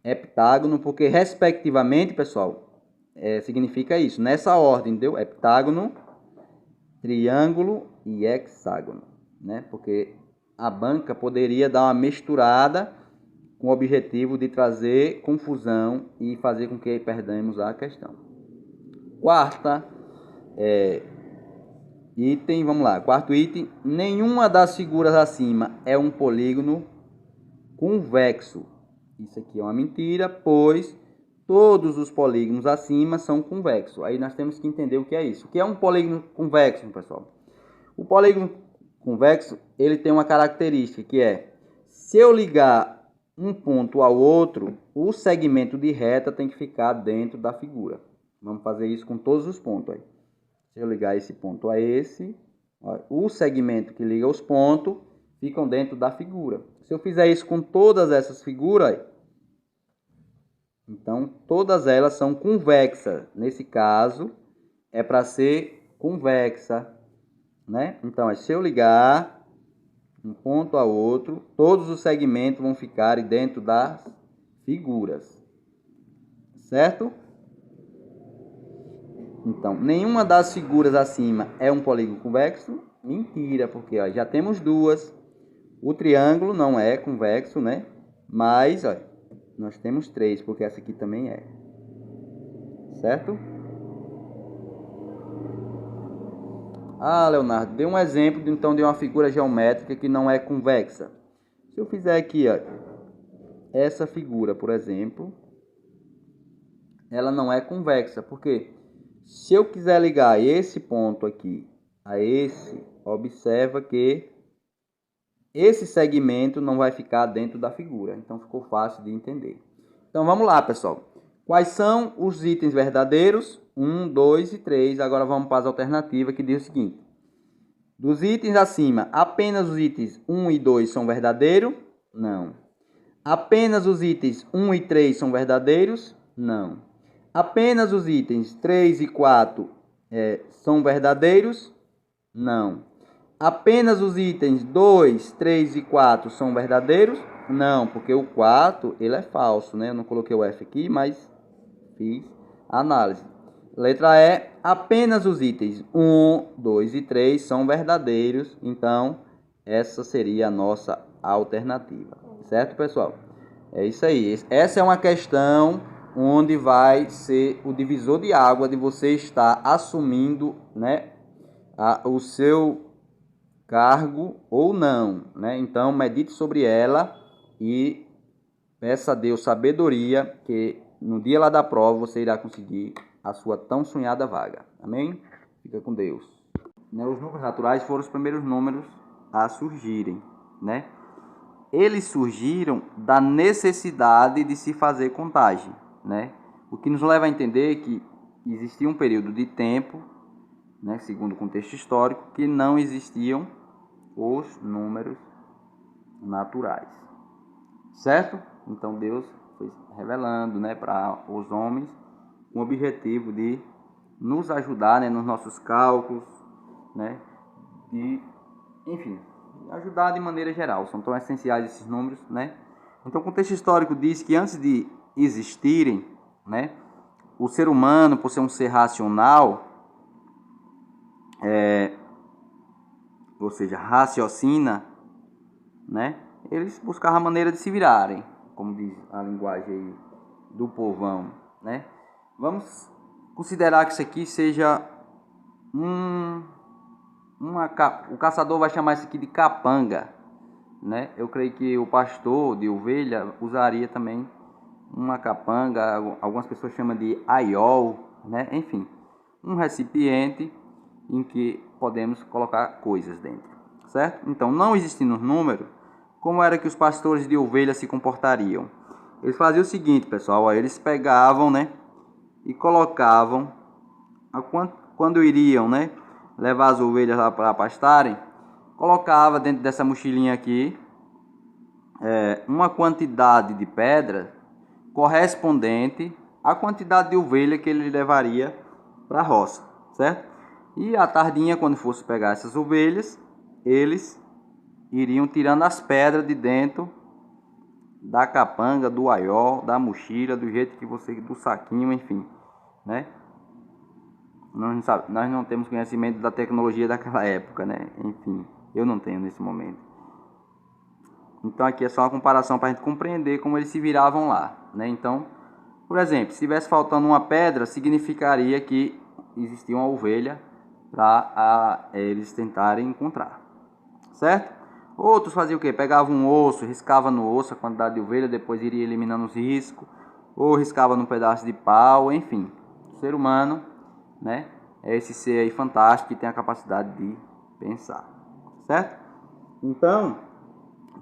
heptágono, porque respectivamente, pessoal, significa isso, nessa ordem, entendeu? Heptágono, triângulo e hexágono, né? Porque a banca poderia dar uma misturada com o objetivo de trazer confusão e fazer com que perdamos a questão. Quarta item, vamos lá. Quarto item, nenhuma das figuras acima é um polígono convexo. Isso aqui é uma mentira, pois todos os polígonos acima são convexos. Aí nós temos que entender o que é isso. O que é um polígono convexo, pessoal? O polígono convexo, ele tem uma característica que é, se eu ligar um ponto ao outro, o segmento de reta tem que ficar dentro da figura. Vamos fazer isso com todos os pontos aí. Se eu ligar esse ponto a esse, ó, o segmento que liga os pontos ficam dentro da figura. Se eu fizer isso com todas essas figuras, então todas elas são convexas. Nesse caso, é para ser convexa, né? Então, se eu ligar um ponto a outro, todos os segmentos vão ficar dentro das figuras, certo? Então, nenhuma das figuras acima é um polígono convexo? Mentira, porque ó, já temos duas. O triângulo não é convexo, né? Mas ó, nós temos três, porque essa aqui também é, certo? Ah, Leonardo, dê um exemplo então de uma figura geométrica que não é convexa. Se eu fizer aqui, ó, essa figura, por exemplo, ela não é convexa, porque se eu quiser ligar esse ponto aqui a esse, observa que esse segmento não vai ficar dentro da figura. Então ficou fácil de entender. Então vamos lá, pessoal. Quais são os itens verdadeiros? 1, 2 e 3. Agora vamos para as alternativas, que diz o seguinte. Dos itens acima, apenas os itens 1 e 2 são verdadeiros? Não. Apenas os itens 1 e 3 são verdadeiros? Não. Apenas os itens 3 e 4 são verdadeiros? Não. Apenas os itens 2, 3 e 4 são verdadeiros? Não, porque o 4 ele é falso, né? Eu não coloquei o F aqui, mas fiz a análise. Letra E, apenas os itens 1, 2 e 3 são verdadeiros. Então, essa seria a nossa alternativa. Certo, pessoal? É isso aí. Essa é uma questão onde vai ser o divisor de água de você estar assumindo, né, o seu cargo ou não, né? Então, medite sobre ela e peça a Deus sabedoria, que no dia lá da prova você irá conseguir a sua tão sonhada vaga. Amém? Fica com Deus. Os números naturais foram os primeiros números a surgirem, né? Eles surgiram da necessidade de se fazer contagem, né? O que nos leva a entender que existia um período de tempo, né, segundo o contexto histórico, que não existiam os números naturais, certo? Então Deus foi revelando, né, para os homens com o objetivo de nos ajudar, né, nos nossos cálculos, né, enfim, ajudar de maneira geral. São tão essenciais esses números, né? Então o contexto histórico diz que antes de existirem, né, o ser humano, por ser um ser racional, ou seja, raciocina, né, eles buscavam a maneira de se virarem, como diz a linguagem aí do povão, né? Vamos considerar que isso aqui seja o caçador vai chamar isso aqui de capanga, né? Eu creio que o pastor de ovelha usaria também uma capanga, algumas pessoas chamam de aiol, né? Enfim, um recipiente em que podemos colocar coisas dentro, certo? Então, não existindo um número, como era que os pastores de ovelha se comportariam? Eles faziam o seguinte, pessoal, ó, eles pegavam, né, e colocavam, quando iriam, né, levar as ovelhas lá para pastarem, colocava dentro dessa mochilinha aqui uma quantidade de pedra correspondente à quantidade de ovelha que ele levaria para a roça, certo? E à tardinha, quando fosse pegar essas ovelhas, eles iriam tirando as pedras de dentro da capanga, do aiol, da mochila, do jeito que você, do saquinho, enfim, né? Nós não temos conhecimento da tecnologia daquela época, né? Enfim, eu não tenho nesse momento. Então aqui é só uma comparação para a gente compreender como eles se viravam lá, né? Então, por exemplo, se estivesse faltando uma pedra, significaria que existia uma ovelha para eles tentarem encontrar, certo? Outros faziam o quê? Pegavam um osso, riscava no osso a quantidade de ovelha, depois iria eliminando os riscos, ou riscava num pedaço de pau, enfim. O ser humano, né, é esse ser aí fantástico que tem a capacidade de pensar, certo? Então,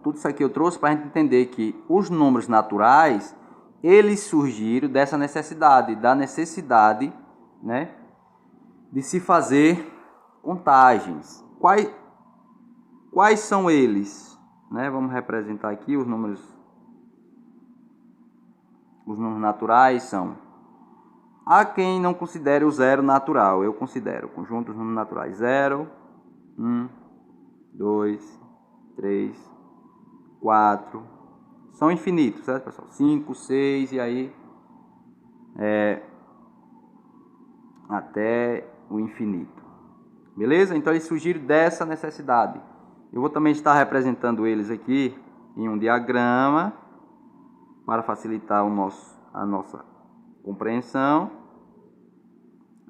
tudo isso aqui eu trouxe para a gente entender que os números naturais, eles surgiram dessa necessidade, né, de se fazer contagens. Quais são eles? Né? Vamos representar aqui os números. Os números naturais são... Há quem não considere o zero natural. Eu considero. Conjunto dos números naturais. 0, 1, 2, 3, 4. São infinitos, certo, pessoal? 5, 6 e aí... até o infinito. Beleza? Então eles surgiram dessa necessidade. Eu vou também estar representando eles aqui em um diagrama para facilitar a nossa compreensão.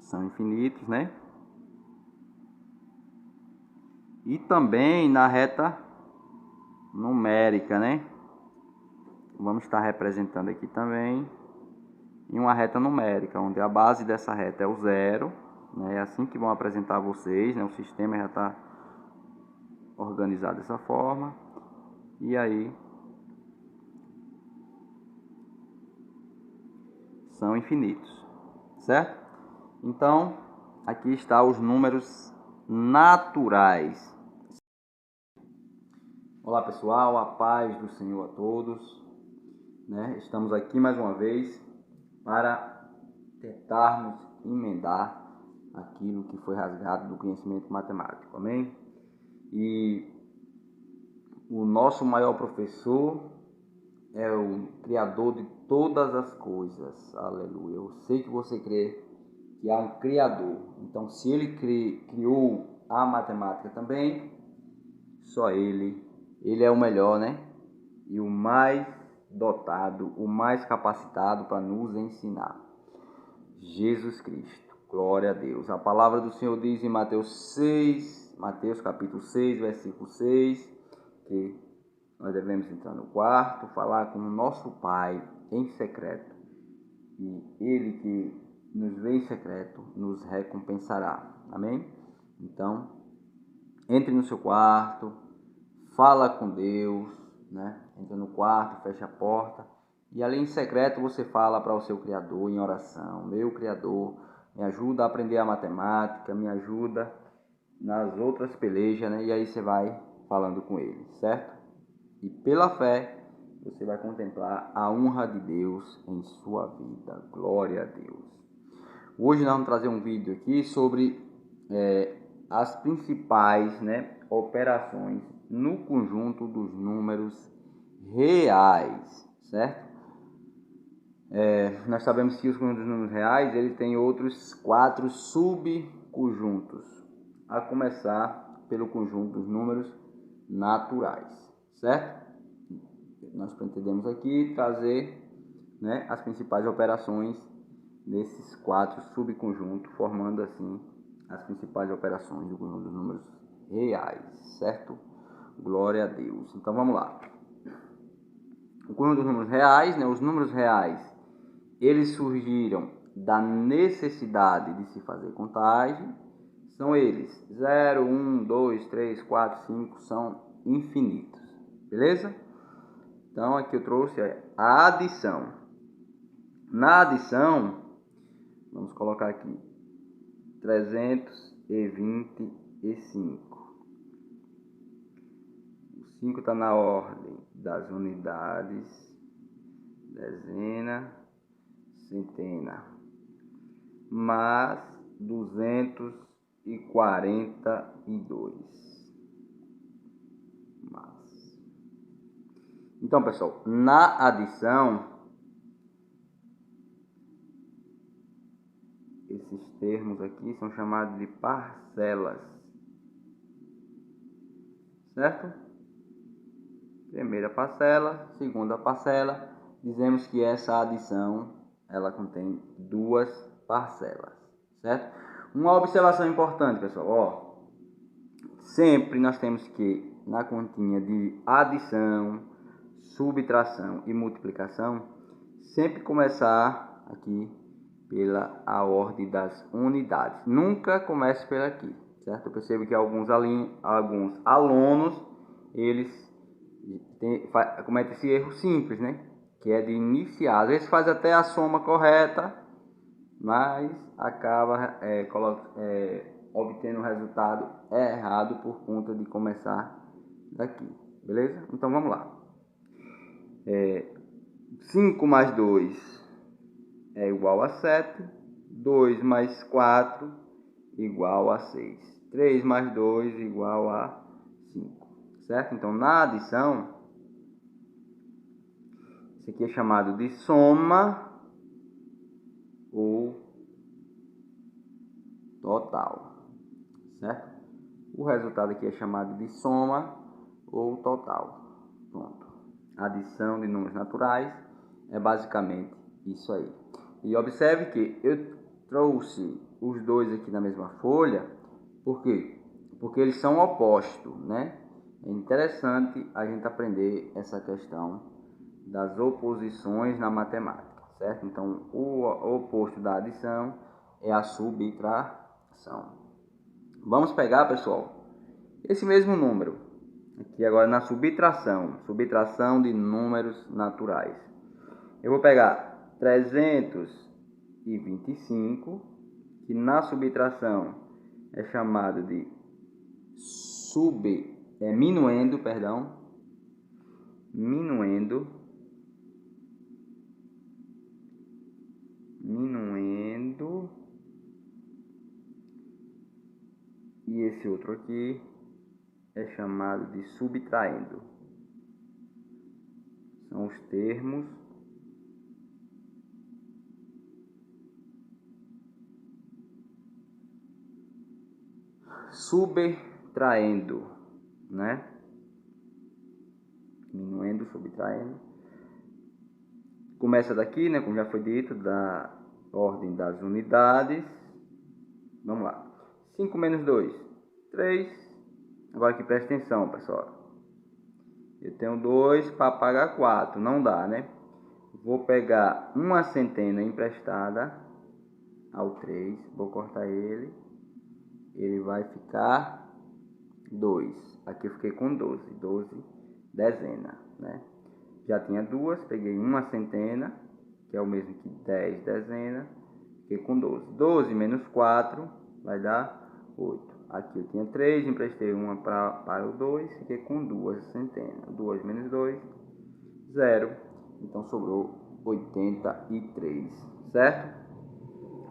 São infinitos, né? E também na reta numérica, né? Vamos estar representando aqui também em uma reta numérica, onde a base dessa reta é o zero, né? É assim que vão apresentar a vocês, né? O sistema já está organizado dessa forma. E aí são infinitos, certo? Então, aqui está os números naturais. Olá pessoal, a paz do Senhor a todos, né? Estamos aqui mais uma vez para tentarmos emendar aquilo que foi rasgado do conhecimento matemático, amém? E o nosso maior professor é o Criador de todas as coisas, aleluia. Eu sei que você crê que há um Criador, então se ele criou a matemática também, só ele é o melhor, né? E o mais dotado, o mais capacitado para nos ensinar. Jesus Cristo, glória a Deus. A palavra do Senhor diz em Mateus capítulo 6, versículo 6, que nós devemos entrar no quarto, falar com o nosso Pai em secreto, e Ele que nos vê em secreto nos recompensará. Amém? Então, entre no seu quarto, fala com Deus, né? Entra no quarto, fecha a porta e ali em secreto você fala para o seu Criador em oração: meu Criador, me ajuda a aprender a matemática, me ajuda nas outras pelejas, né? E aí você vai falando com ele, certo? E pela fé você vai contemplar a honra de Deus em sua vida. Glória a Deus. Hoje nós vamos trazer um vídeo aqui sobre as principais, né, operações no conjunto dos números reais, certo? Nós sabemos que os conjuntos dos números reais ele tem outros 4 subconjuntos, a começar pelo conjunto dos números naturais, certo? Nós pretendemos aqui trazer, né, as principais operações desses 4 subconjuntos, formando assim as principais operações do conjunto dos números reais, certo? Glória a Deus. Então vamos lá. O conjunto dos números reais, né? Os números reais, eles surgiram da necessidade de se fazer contagem. São eles 0, 1, 2, 3, 4, 5, são infinitos. Beleza? Então aqui eu trouxe a adição. Na adição, vamos colocar aqui 325. O 5 está na ordem das unidades, dezena, centena, mas 242. Então, pessoal, na adição, termos aqui são chamados de parcelas, certo? Primeira parcela, segunda parcela, dizemos que essa adição ela contém duas parcelas, certo? Uma observação importante, pessoal, ó, sempre nós temos que na continha de adição, subtração e multiplicação, sempre começar aqui pela a ordem das unidades. Nunca comece por aqui, certo? Eu percebo que alguns alunos, eles cometem esse erro simples, né? Que é de iniciar. Às vezes faz até a soma correta, mas acaba obtendo o resultado errado por conta de começar daqui, beleza? Então vamos lá. 5 mais 2 é igual a 7. 2 mais 4 igual a 6. 3 mais 2 igual a 5. Certo? Então, na adição, isso aqui é chamado de soma ou total. Certo? O resultado aqui é chamado de soma ou total. Pronto. Adição de números naturais é basicamente isso aí. E observe que eu trouxe os dois aqui na mesma folha. Por quê? Porque eles são opostos, né? É interessante a gente aprender essa questão das oposições na matemática, certo? Então, o oposto da adição é a subtração. Vamos pegar, pessoal, esse mesmo número aqui agora na subtração de números naturais. Eu vou pegar 325, que na subtração é chamado de minuendo, e esse outro aqui é chamado de subtraindo. São os termos subtraindo, né? Diminuindo, subtraindo. Começa daqui, né? Como já foi dito, da ordem das unidades. Vamos lá. 5 menos 2, 3. Agora aqui presta atenção, pessoal. Eu tenho 2 para pagar 4. Não dá, né? Vou pegar uma centena emprestada ao 3. Vou cortar ele. Ele vai ficar 2. Aqui eu fiquei com 12. 12 dezena, né? Já tinha 2. Peguei uma centena, que é o mesmo que 10 dezena. Fiquei com 12. 12 menos 4 vai dar 8. Aqui eu tinha 3, emprestei uma para o 2, fiquei com 2 centenas. 2 menos 2, 0. Então sobrou 83, certo?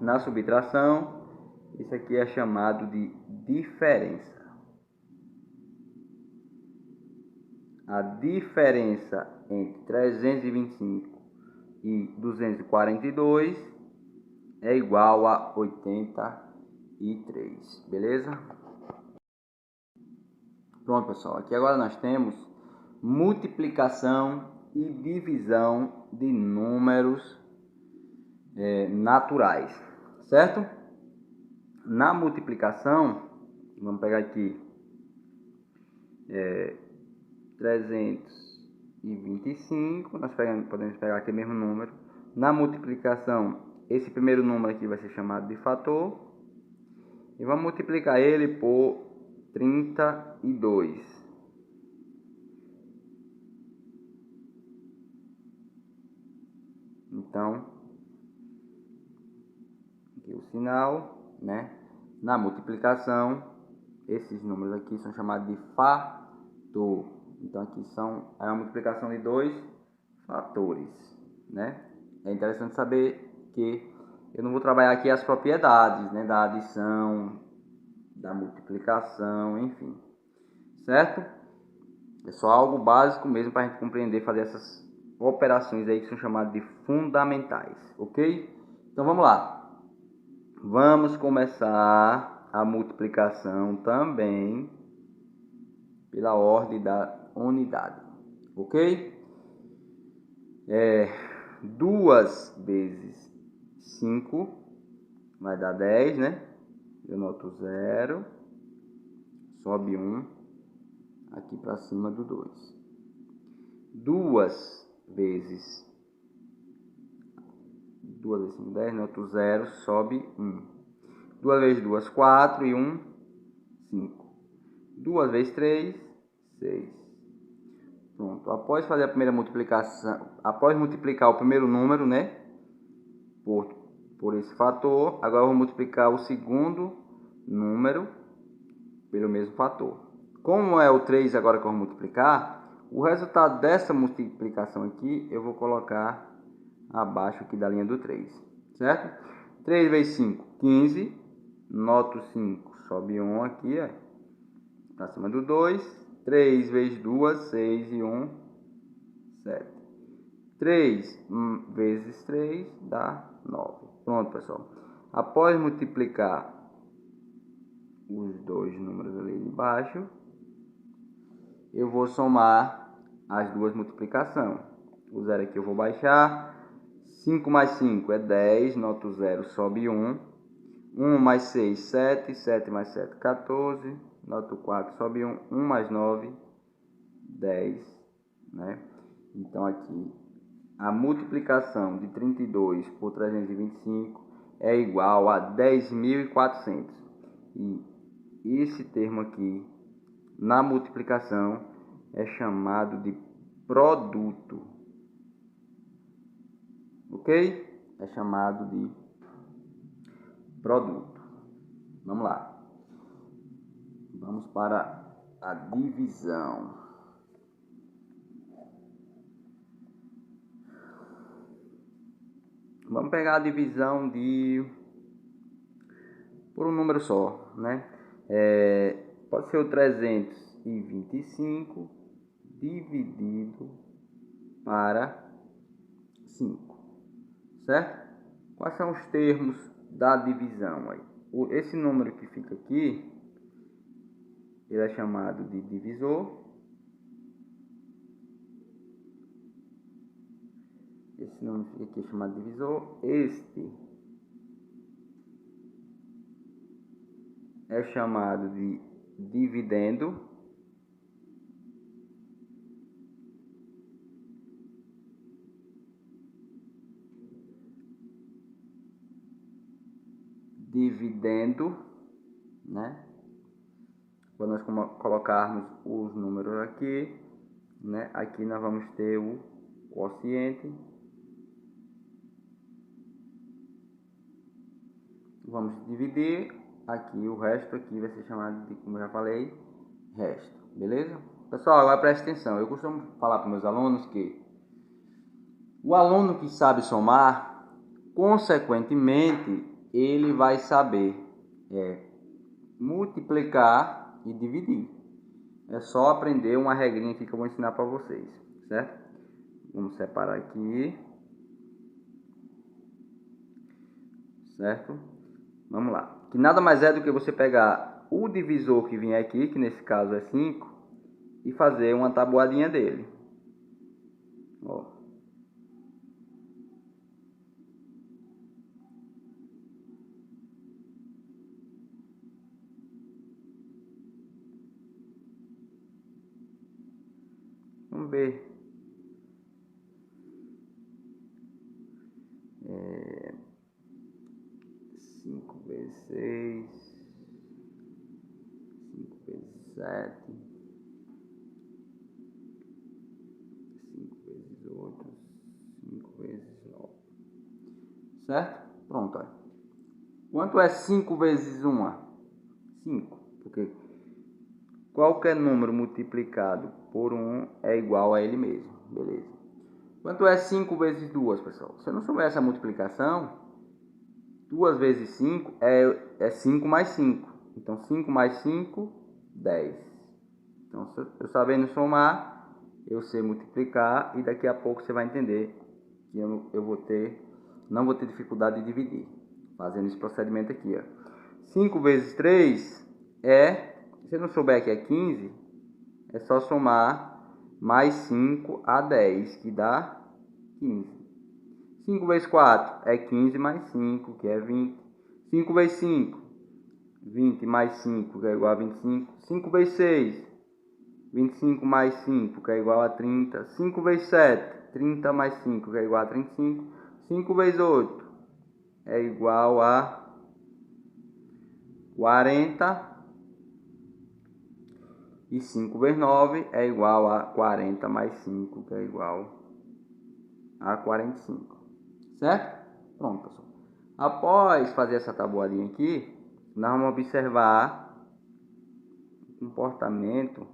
Na subtração, isso aqui é chamado de diferença. A diferença entre 325 e 242 é igual a 83, beleza? Pronto, pessoal. Aqui agora nós temos multiplicação e divisão de números naturais, certo? Na multiplicação, vamos pegar aqui 325, nós podemos pegar aqui o mesmo número. Na multiplicação, esse primeiro número aqui vai ser chamado de fator. E vamos multiplicar ele por 32. Então, aqui o sinal, né? Na multiplicação, esses números aqui são chamados de fator. Então, aqui é uma multiplicação de 2 fatores, né? É interessante saber que eu não vou trabalhar aqui as propriedades, né, da adição, da multiplicação, enfim, certo? É só algo básico mesmo para a gente compreender, fazer essas operações aí que são chamadas de fundamentais, ok? Então vamos lá. Vamos começar a multiplicação também pela ordem da unidade, ok? 2 vezes 5 vai dar 10, né? Eu noto 0, sobe 1 aqui para cima do 2. 2 vezes 5, 10, noto 0, sobe 1. 2 vezes 2, 4 e 1, 5. 2 vezes 3, 6. Pronto. Após fazer a primeira multiplicação, após multiplicar o primeiro número, né? Por esse fator, agora eu vou multiplicar o segundo número pelo mesmo fator. Como é o 3 agora que eu vou multiplicar, o resultado dessa multiplicação aqui eu vou colocar abaixo aqui da linha do 3, certo? 3 vezes 5, 15. Noto 5, sobe 1 aqui, ó, para cima do 2. 3 vezes 2, 6 e 1, 7. 3 vezes 3 dá 9. Pronto, pessoal. Após multiplicar os dois números ali de baixo, eu vou somar as duas multiplicações. O 0 aqui eu vou baixar. 5 mais 5 é 10, noto 0, sobe 1. 1 mais 6, 7. 7 mais 7, 14. Noto 4, sobe 1. 1 mais 9, 10. Né? Então, aqui, a multiplicação de 32 por 325 é igual a 10.400. E esse termo aqui, na multiplicação, é chamado de produto. Ok? É chamado de produto. Vamos lá. Vamos para a divisão. Vamos pegar a divisão por um número só, né? Pode ser o 325 dividido para 5, certo? Quais são os termos da divisão aí? Esse número que fica aqui, ele é chamado de divisor. Esse número fica aqui chamado de divisor. Este é chamado de dividendo. Dividendo, né? Quando nós colocarmos os números aqui, né? Aqui nós vamos ter o quociente. Vamos dividir. Aqui o resto aqui vai ser chamado de, como eu já falei, resto. Beleza? Pessoal, agora preste atenção. Eu costumo falar para meus alunos que o aluno que sabe somar, consequentemente, ele vai saber multiplicar e dividir. É só aprender uma regrinha aqui que eu vou ensinar para vocês, certo? Vamos separar aqui, certo? Vamos lá. Que nada mais é do que você pegar o divisor que vier aqui, que nesse caso é 5, e fazer uma tabuadinha dele. Ó. Vamos ver. 5 vezes 6, 5 vezes 7, 5 vezes 8, 5 vezes 9. Certo? Pronto. Olha. Quanto é 5 vezes 1? 5. Porque qualquer número multiplicado por 1 é igual a ele mesmo. Beleza. Quanto é 5 vezes 2, pessoal? Se eu não souber essa multiplicação, 2 vezes 5 é 5 mais 5. Então, 5 mais 5, 10. Então, se eu sabendo somar, eu sei multiplicar e daqui a pouco você vai entender que eu não vou ter dificuldade de dividir. fazendo esse procedimento aqui, ó. 5 vezes 3 é, se você não souber que é 15, é só somar mais 5 a 10, que dá 15. 5 vezes 4 é 15 mais 5, que é 20. 5 vezes 5, 20 mais 5, que é igual a 25. 5 vezes 6, 25 mais 5, que é igual a 30. 5 vezes 7, 30 mais 5, que é igual a 35. 5 vezes 8 é igual a 40. E 5 vezes 9 é igual a 40 mais 5, que é igual a 45. Certo? Pronto, pessoal. Após fazer essa tabuadinha aqui, nós vamos observar o comportamento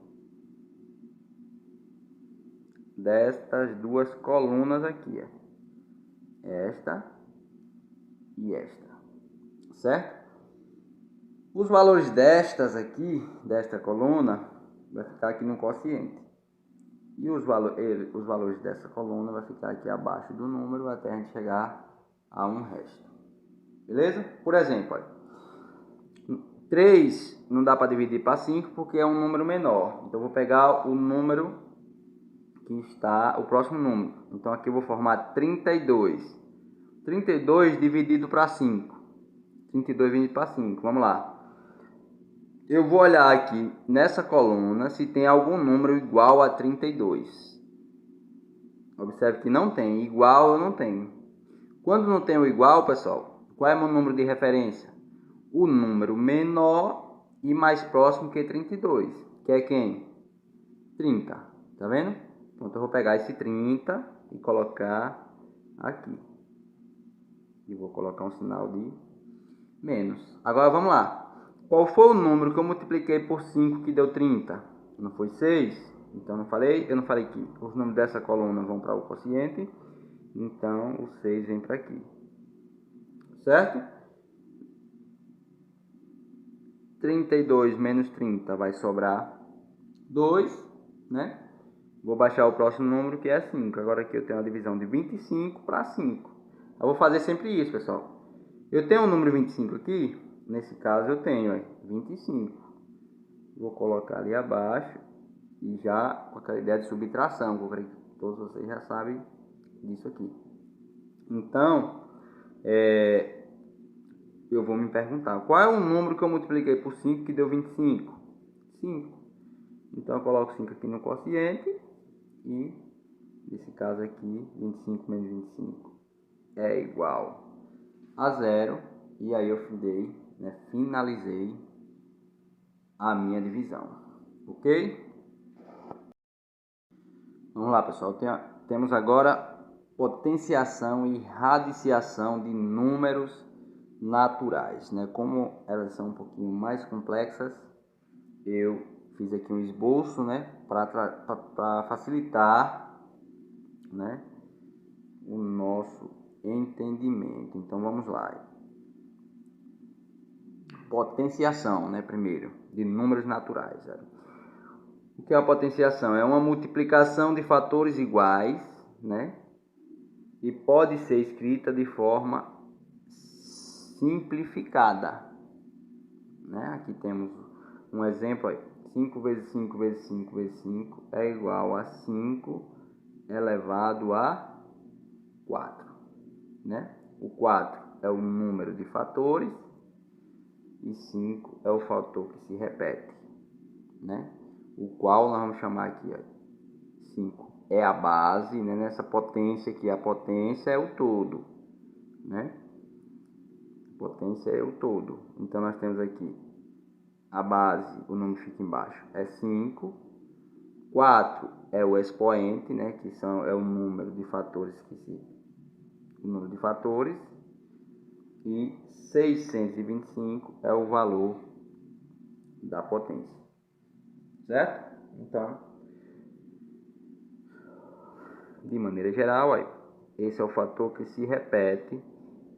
destas duas colunas aqui, ó. Esta e esta. Certo? Os valores destas aqui, desta coluna, vai ficar aqui no quociente. E os valores dessa coluna vai ficar aqui abaixo do número até a gente chegar a um resto. Beleza? Por exemplo, olha, 3 não dá para dividir para 5 porque é um número menor. Então eu vou pegar o número que está, o próximo número. Então aqui eu vou formar 32. 32 dividido para 5. 32 dividido para 5. Vamos lá. Eu vou olhar aqui nessa coluna se tem algum número igual a 32. Observe que não tem. Igual eu não tenho. Quando não tem o igual, pessoal, qual é o meu número de referência? O número menor e mais próximo que 32. Que é quem? 30. Tá vendo? Então eu vou pegar esse 30 e colocar aqui. E vou colocar um sinal de menos. Agora vamos lá. Qual foi o número que eu multipliquei por 5 que deu 30? Não foi 6? Então eu não falei que os números dessa coluna vão para o quociente. Então o 6 vem para aqui. Certo? 32 menos 30 vai sobrar 2, né? Vou baixar o próximo número que é 5. Agora aqui eu tenho a divisão de 25 para 5. Eu vou fazer sempre isso, pessoal. Eu tenho o número 25 aqui. Nesse caso eu tenho 25. Vou colocar ali abaixo. E já com aquela ideia de subtração, que eu creio que todos vocês já sabem disso aqui. Então, eu vou me perguntar, qual é o número que eu multipliquei por 5 que deu 25? 5. Então eu coloco 5 aqui no quociente. E, nesse caso aqui, 25 menos 25 é igual a 0. E aí eu finalizei a minha divisão. Ok? Vamos lá, pessoal. Temos agora potenciação e radiciação de números naturais, né? Como elas são um pouquinho mais complexas, eu fiz aqui um esboço, né? Para facilitar, né? O nosso entendimento. Então vamos lá. Potenciação, né? Primeiro, de números naturais. O que é a potenciação? É uma multiplicação de fatores iguais, né? E pode ser escrita de forma simplificada, né? Aqui temos um exemplo aí. 5 vezes 5 vezes 5 vezes 5 é igual a 5 elevado a 4, né? O 4 é o número de fatores e 5 é o fator que se repete, né? O qual nós vamos chamar aqui, ó, 5 é a base, né? Nessa potência aqui, a potência é o todo, né? Potência é o todo. Então nós temos aqui a base, o número fica embaixo, é 5. 4 é o expoente, né? Que é o número de fatores o número de fatores. E 625 é o valor da potência. Certo? Então, de maneira geral, aí, esse é o fator que se repete,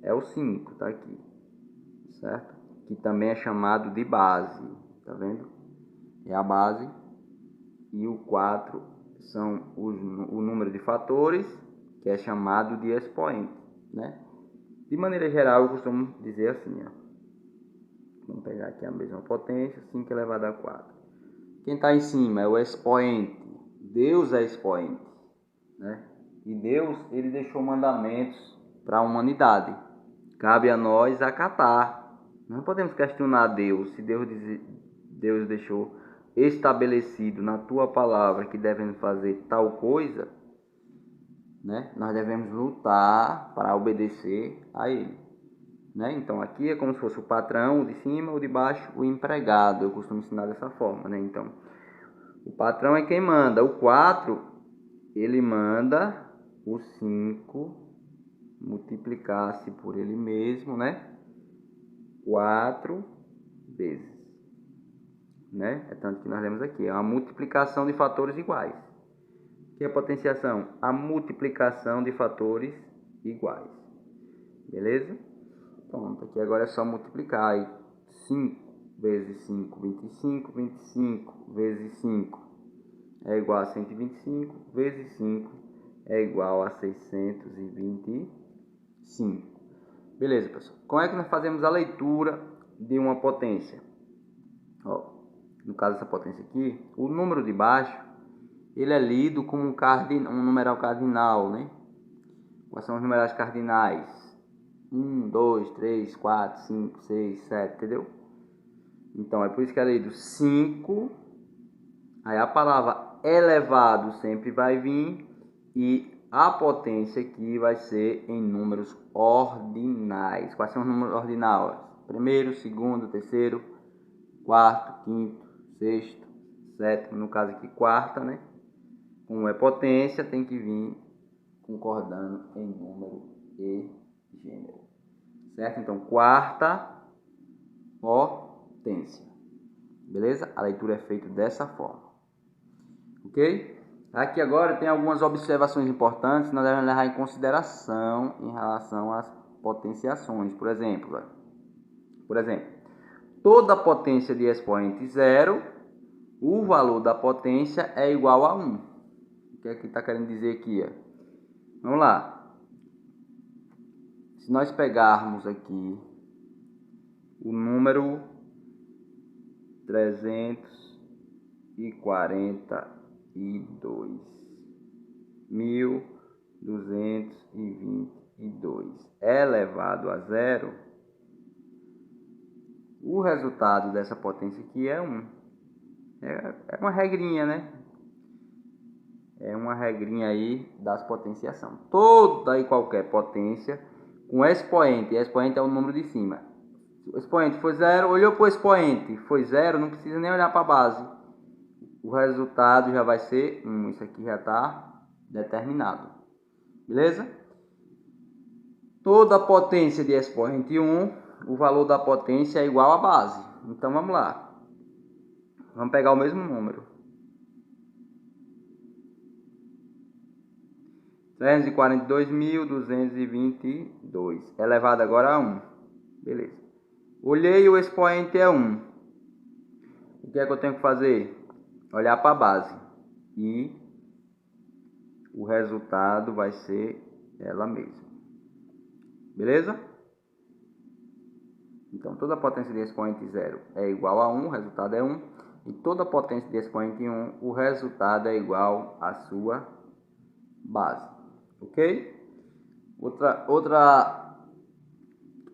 é o 5, tá aqui. Certo? Que também é chamado de base, tá vendo? É a base. E o 4 são o número de fatores, que é chamado de expoente, né? De maneira geral, eu costumo dizer assim, ó. Vamos pegar aqui a mesma potência, 5 elevado a 4. Quem está em cima é o expoente. Deus é expoente, né? E Deus, ele deixou mandamentos para a humanidade. Cabe a nós acatar. Não podemos questionar Deus. Se Deus deixou estabelecido na tua palavra que devemos fazer tal coisa, né? Nós devemos lutar para obedecer a Ele, né? Então aqui é como se fosse o patrão, o de cima, o de baixo, o empregado. Eu costumo ensinar dessa forma, né? Então, o patrão é quem manda. O 4, ele manda o 5 multiplicar-se por ele mesmo, né? 4 vezes, né? É tanto que nós lemos aqui, é uma multiplicação de fatores iguais. O que é potenciação? A multiplicação de fatores iguais. Beleza? Pronto, aqui agora é só multiplicar. Aí 5 vezes 5, 25. 25 vezes 5 é igual a 125. Vezes 5 é igual a 625. Beleza, pessoal. Como é que nós fazemos a leitura de uma potência? Ó, no caso dessa potência aqui, o número de baixo, ele é lido como um numeral cardinal, né? Quais são os numerais cardinais? 1, 2, 3, 4, 5, 6, 7, entendeu? Então, é por isso que é lido 5. Aí a palavra elevado sempre vai vir. E a potência aqui vai ser em números ordinais. Quais são os números ordinais? Primeiro, segundo, terceiro, quarto, quinto, sexto, sétimo. No caso aqui, quarta, né? Como é potência, tem que vir concordando em número e gênero. Certo? Então, quarta potência. Beleza? A leitura é feita dessa forma. Ok? Aqui agora tem algumas observações importantes que nós devemos levar em consideração em relação às potenciações. Por exemplo, toda potência de expoente zero, o valor da potência é igual a 1. O que é que está querendo dizer aqui? Vamos lá. Se nós pegarmos aqui o número 342.222 elevado a zero, o resultado dessa potência aqui é 1. É uma regrinha, né? É uma regrinha aí das potenciação. Toda e qualquer potência com expoente, expoente é o número de cima. Se o expoente for 0, olhou para o expoente, foi 0, não precisa nem olhar para a base. O resultado já vai ser 1. Isso aqui já está determinado. Beleza? Toda potência de expoente 1, o valor da potência é igual à base. Então vamos lá. Vamos pegar o mesmo número. 342.222 elevado agora a 1. Beleza. Olhei, o expoente é 1. O que é que eu tenho que fazer? Olhar para a base. E o resultado vai ser ela mesma. Beleza? Então, toda potência de expoente 0 é igual a 1, o resultado é 1. E toda potência de expoente 1, o resultado é igual à sua base. Ok? Outra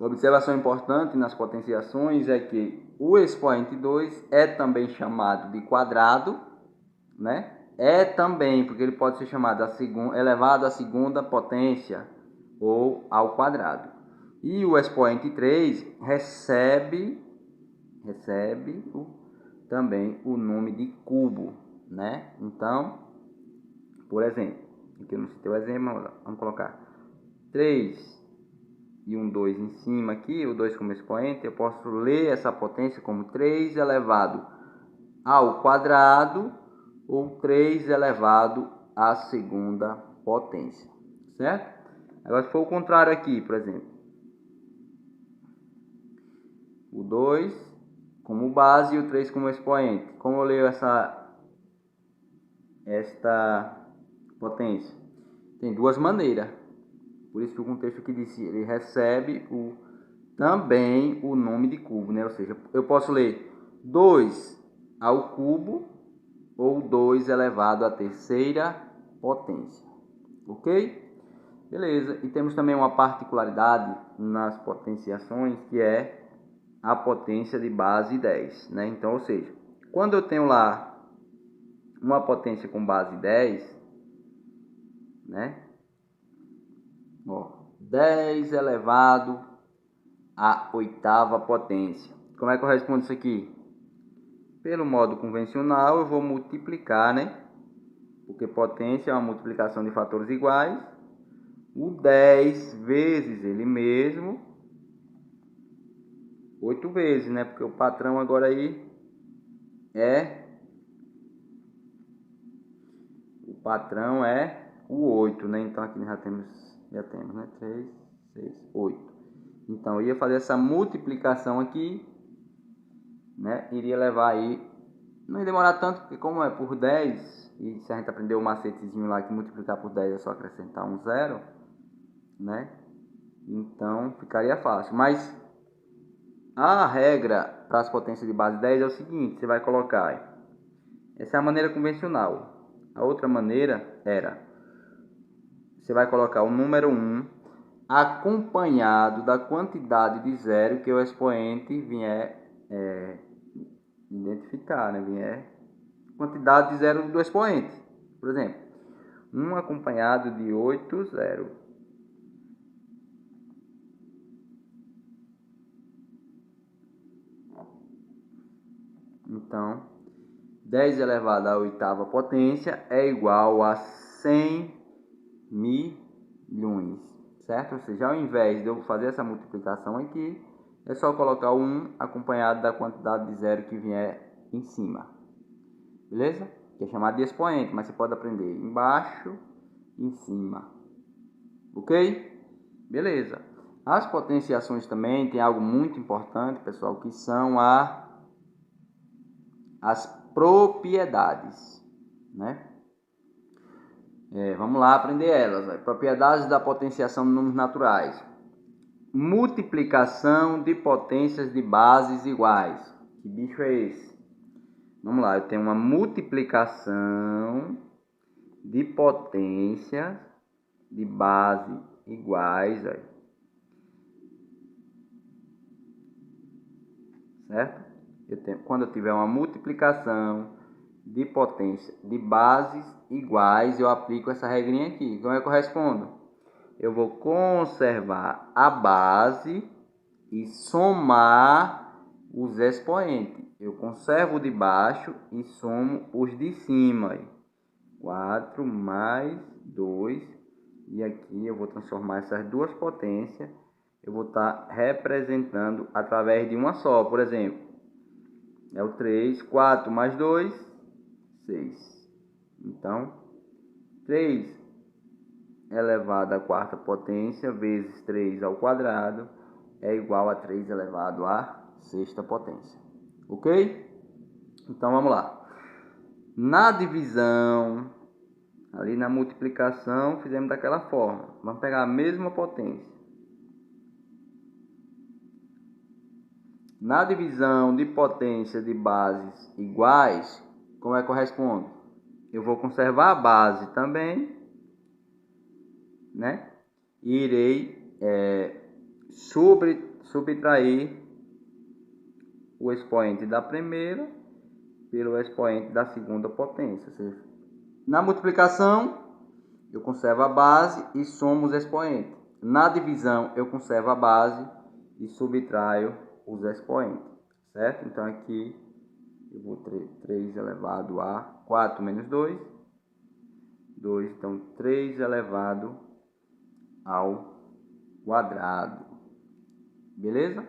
observação importante nas potenciações é que o expoente 2 é também chamado de quadrado, né? É também, porque ele pode ser chamado elevado à segunda potência ou ao quadrado. E o expoente 3 recebe também o nome de cubo, né? Então, por exemplo, aqui eu não citei o exemplo, vamos colocar 3 e um 2 em cima aqui, o 2 como expoente, eu posso ler essa potência como 3 elevado ao quadrado ou 3 elevado à segunda potência, certo? Agora, se for o contrário aqui, por exemplo, o 2 como base e o 3 como expoente. Como eu leio esta potência? Tem duas maneiras. Por isso que o contexto aqui disse, ele recebe também o nome de cubo, né? Ou seja, eu posso ler 2 ao cubo ou 2 elevado à terceira potência. Ok? Beleza. E temos também uma particularidade nas potenciações, que é a potência de base 10, né? Então, ou seja, quando eu tenho lá uma potência com base 10, né? Ó, 10 elevado à oitava potência. Como é que eu respondo isso aqui? Pelo modo convencional, eu vou multiplicar, né? Porque potência é uma multiplicação de fatores iguais. O 10 vezes ele mesmo, 8 vezes, né? Porque o patrão agora aí o patrão é o 8, né? Então aqui já temos, né? 3, 6, 8. Então eu ia fazer essa multiplicação aqui, né? Iria levar aí, não ia demorar tanto, porque como é por 10, e se a gente aprender o macetezinho lá que multiplicar por 10 é só acrescentar um zero, né? Então ficaria fácil. Mas a regra para as potências de base 10 é o seguinte: você vai colocar, essa é a maneira convencional. A outra maneira você vai colocar o número 1 acompanhado da quantidade de zero que o expoente vier identificar, né? Vier quantidade de zero do expoente. Por exemplo, 1 acompanhado de 8 zero. Então, 10 elevado à oitava potência é igual a 100 milhões, certo? Ou seja, ao invés de eu fazer essa multiplicação aqui, é só colocar o 1 acompanhado da quantidade de zero que vier em cima. Beleza? Que é chamado de expoente, mas você pode aprender embaixo e em cima. Ok? Beleza. As potenciações também tem algo muito importante, pessoal, que são as propriedades, né? Vamos lá aprender elas. Propriedades da potenciação de números naturais. Multiplicação de potências de bases iguais. Que bicho é esse? Vamos lá, eu tenho uma multiplicação de potências de base iguais, certo? Quando eu tiver uma multiplicação de potência de bases iguais, eu aplico essa regrinha aqui. Como é que eu respondo? Eu vou conservar a base e somar os expoentes. Eu conservo o de baixo e somo os de cima. 4 mais 2. E aqui eu vou transformar essas duas potências. Eu vou estar representando através de uma só. Por exemplo, é o 3. 4 mais 2, 6. Então, 3 elevado à quarta potência vezes 3 ao quadrado é igual a 3 elevado à sexta potência. Ok? Então vamos lá. Na divisão, ali na multiplicação, fizemos daquela forma. Vamos pegar a mesma potência. Na divisão de potência de bases iguais, como é que eu respondo? Eu vou conservar a base também, né? E irei subtrair o expoente da primeira pelo expoente da segunda potência. Ou seja, na multiplicação, eu conservo a base e somo os expoentes. Na divisão, eu conservo a base e subtraio os expoentes, certo? Então, aqui, eu vou 3 elevado a 4 menos 2. 2, então 3 elevado ao quadrado. Beleza?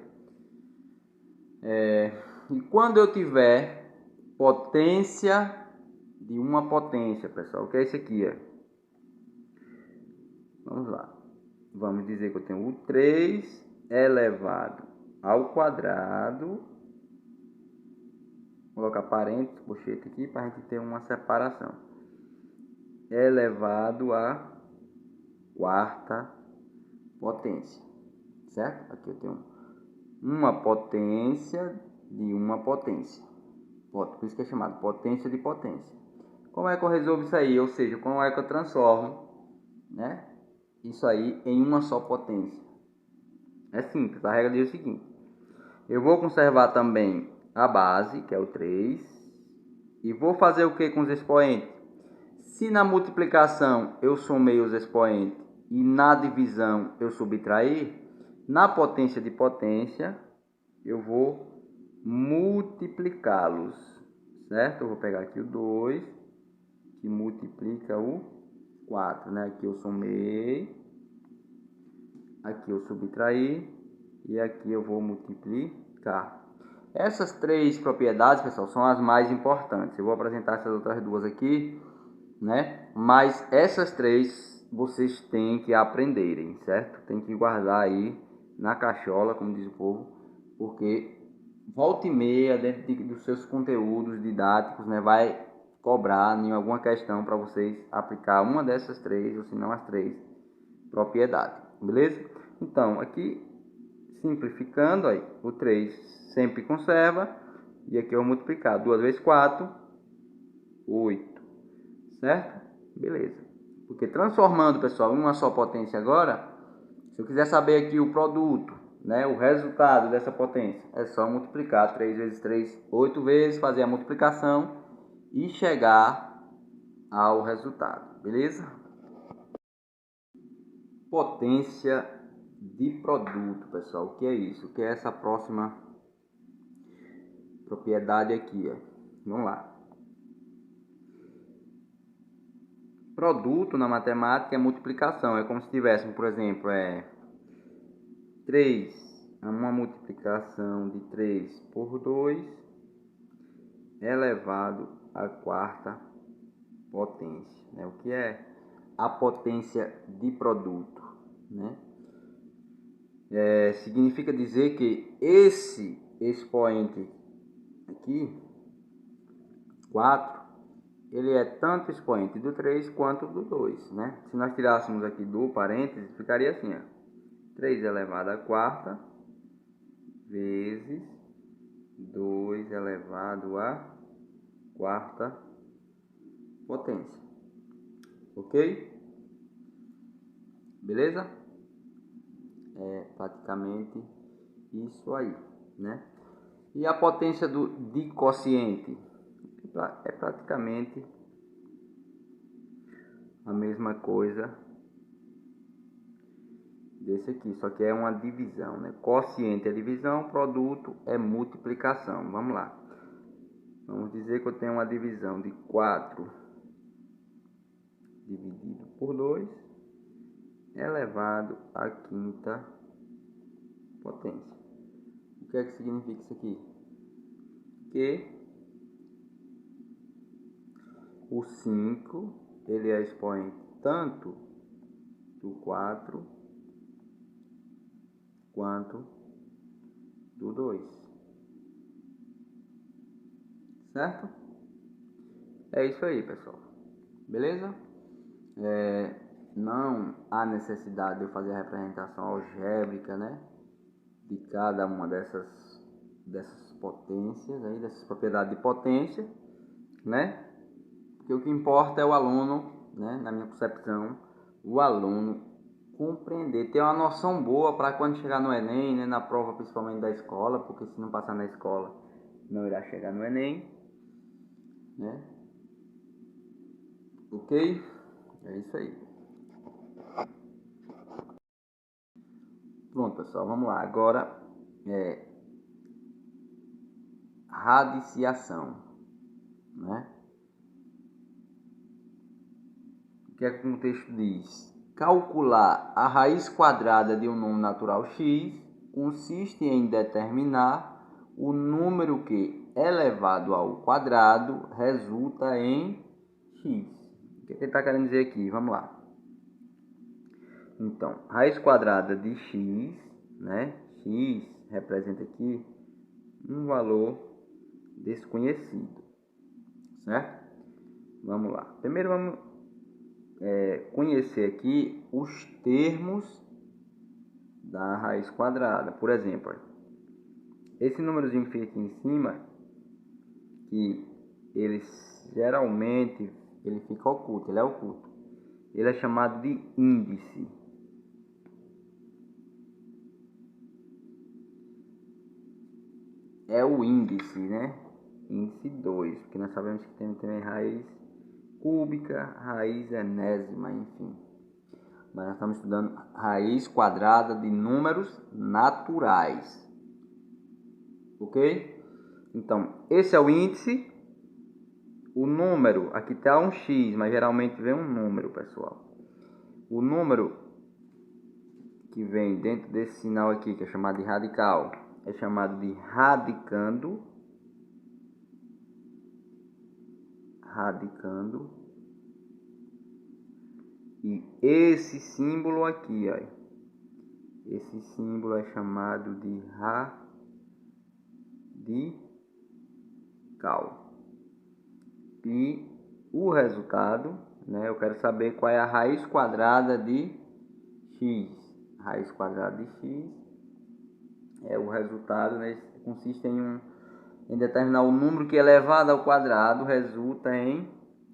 E quando eu tiver potência de uma potência, pessoal, o que é isso aqui? Vamos lá. Vamos dizer que eu tenho o 3 elevado ao quadrado. Vou colocar parênteses, colchete aqui, para a gente ter uma separação. Elevado à quarta potência, certo? Aqui eu tenho uma potência de uma potência. Por isso que é chamado potência de potência. Como é que eu resolvo isso aí? Ou seja, como é que eu transformo, né, isso aí em uma só potência? É simples, a regra diz o seguinte. Eu vou conservar também a base, que é o 3. E vou fazer o que com os expoentes? Se na multiplicação eu somei os expoentes e na divisão eu subtrair, na potência de potência eu vou multiplicá-los, certo? Eu vou pegar aqui o 2, que multiplica o 4, né? Aqui eu somei, aqui eu subtraí e aqui eu vou multiplicar. Essas três propriedades, pessoal, são as mais importantes. Eu vou apresentar essas outras duas aqui, né? Mas essas três vocês têm que aprenderem, certo? Tem que guardar aí na cachola, como diz o povo, porque volta e meia, dentro dos seus conteúdos didáticos, né, vai cobrar em alguma questão para vocês aplicar uma dessas três, ou se não as três propriedades, beleza? Então, aqui, simplificando, aí, o 3 sempre conserva, e aqui eu vou multiplicar 2 vezes 4, 8, certo? Beleza. Porque transformando, pessoal, em uma só potência agora, se eu quiser saber aqui o produto, né, o resultado dessa potência, é só multiplicar 3 vezes 3, 8 vezes, fazer a multiplicação e chegar ao resultado, beleza? Potência de produto, pessoal. O que é isso? O que é essa próxima propriedade aqui, ó? Vamos lá. Produto na matemática é multiplicação. É como se tivéssemos, por exemplo, 3, uma multiplicação de 3 por 2 elevado à quarta potência, né? O que é a potência de produto, né? Significa dizer que esse expoente aqui, 4, ele é tanto expoente do 3 quanto do 2, né? Se nós tirássemos aqui do parênteses, ficaria assim, ó. 3 elevado à quarta vezes 2 elevado à quarta potência. Ok? Beleza? É praticamente isso aí, né? E a potência de quociente é praticamente a mesma coisa desse aqui, só que é uma divisão, né? Quociente é divisão, produto é multiplicação. Vamos lá. Vamos dizer que eu tenho uma divisão de 4 dividido por 2 elevado à quinta potência. O que é que significa isso aqui? Que o 5 ele é expoente tanto do 4 quanto do 2. Certo? É isso aí, pessoal. Beleza? Não há necessidade de eu fazer a representação algébrica, né, de cada uma dessas potências, aí, dessas propriedades de potência, né? Porque o que importa é o aluno, né, na minha concepção, o aluno compreender, ter uma noção boa para quando chegar no Enem, né, na prova principalmente da escola, porque se não passar na escola não irá chegar no Enem, né? Ok? É isso aí. Pronto, pessoal, vamos lá. Agora radiciação, né? O que é que o texto diz? Calcular a raiz quadrada de um número natural x consiste em determinar o número que, elevado ao quadrado, resulta em x. O que ele está querendo dizer aqui? Vamos lá. Então, raiz quadrada de x, né? X representa aqui um valor desconhecido, certo? Vamos lá. Primeiro vamos conhecer aqui os termos da raiz quadrada. Por exemplo, esse númerozinho que fica aqui em cima, que ele geralmente ele fica oculto, ele é oculto. Ele é chamado de índice. É o índice, né? Índice 2, porque nós sabemos que tem também raiz cúbica, raiz enésima, enfim. Mas nós estamos estudando raiz quadrada de números naturais. Ok? Então, esse é o índice. O número, aqui está um x, mas geralmente vem um número, pessoal. O número que vem dentro desse sinal aqui, que é chamado de radical, é chamado de radicando. Radicando. E esse símbolo aqui, ó, esse símbolo é chamado de radical. E o resultado, né, eu quero saber qual é a raiz quadrada de x. A raiz quadrada de x é o resultado, né, consiste em determinar o número que elevado ao quadrado resulta em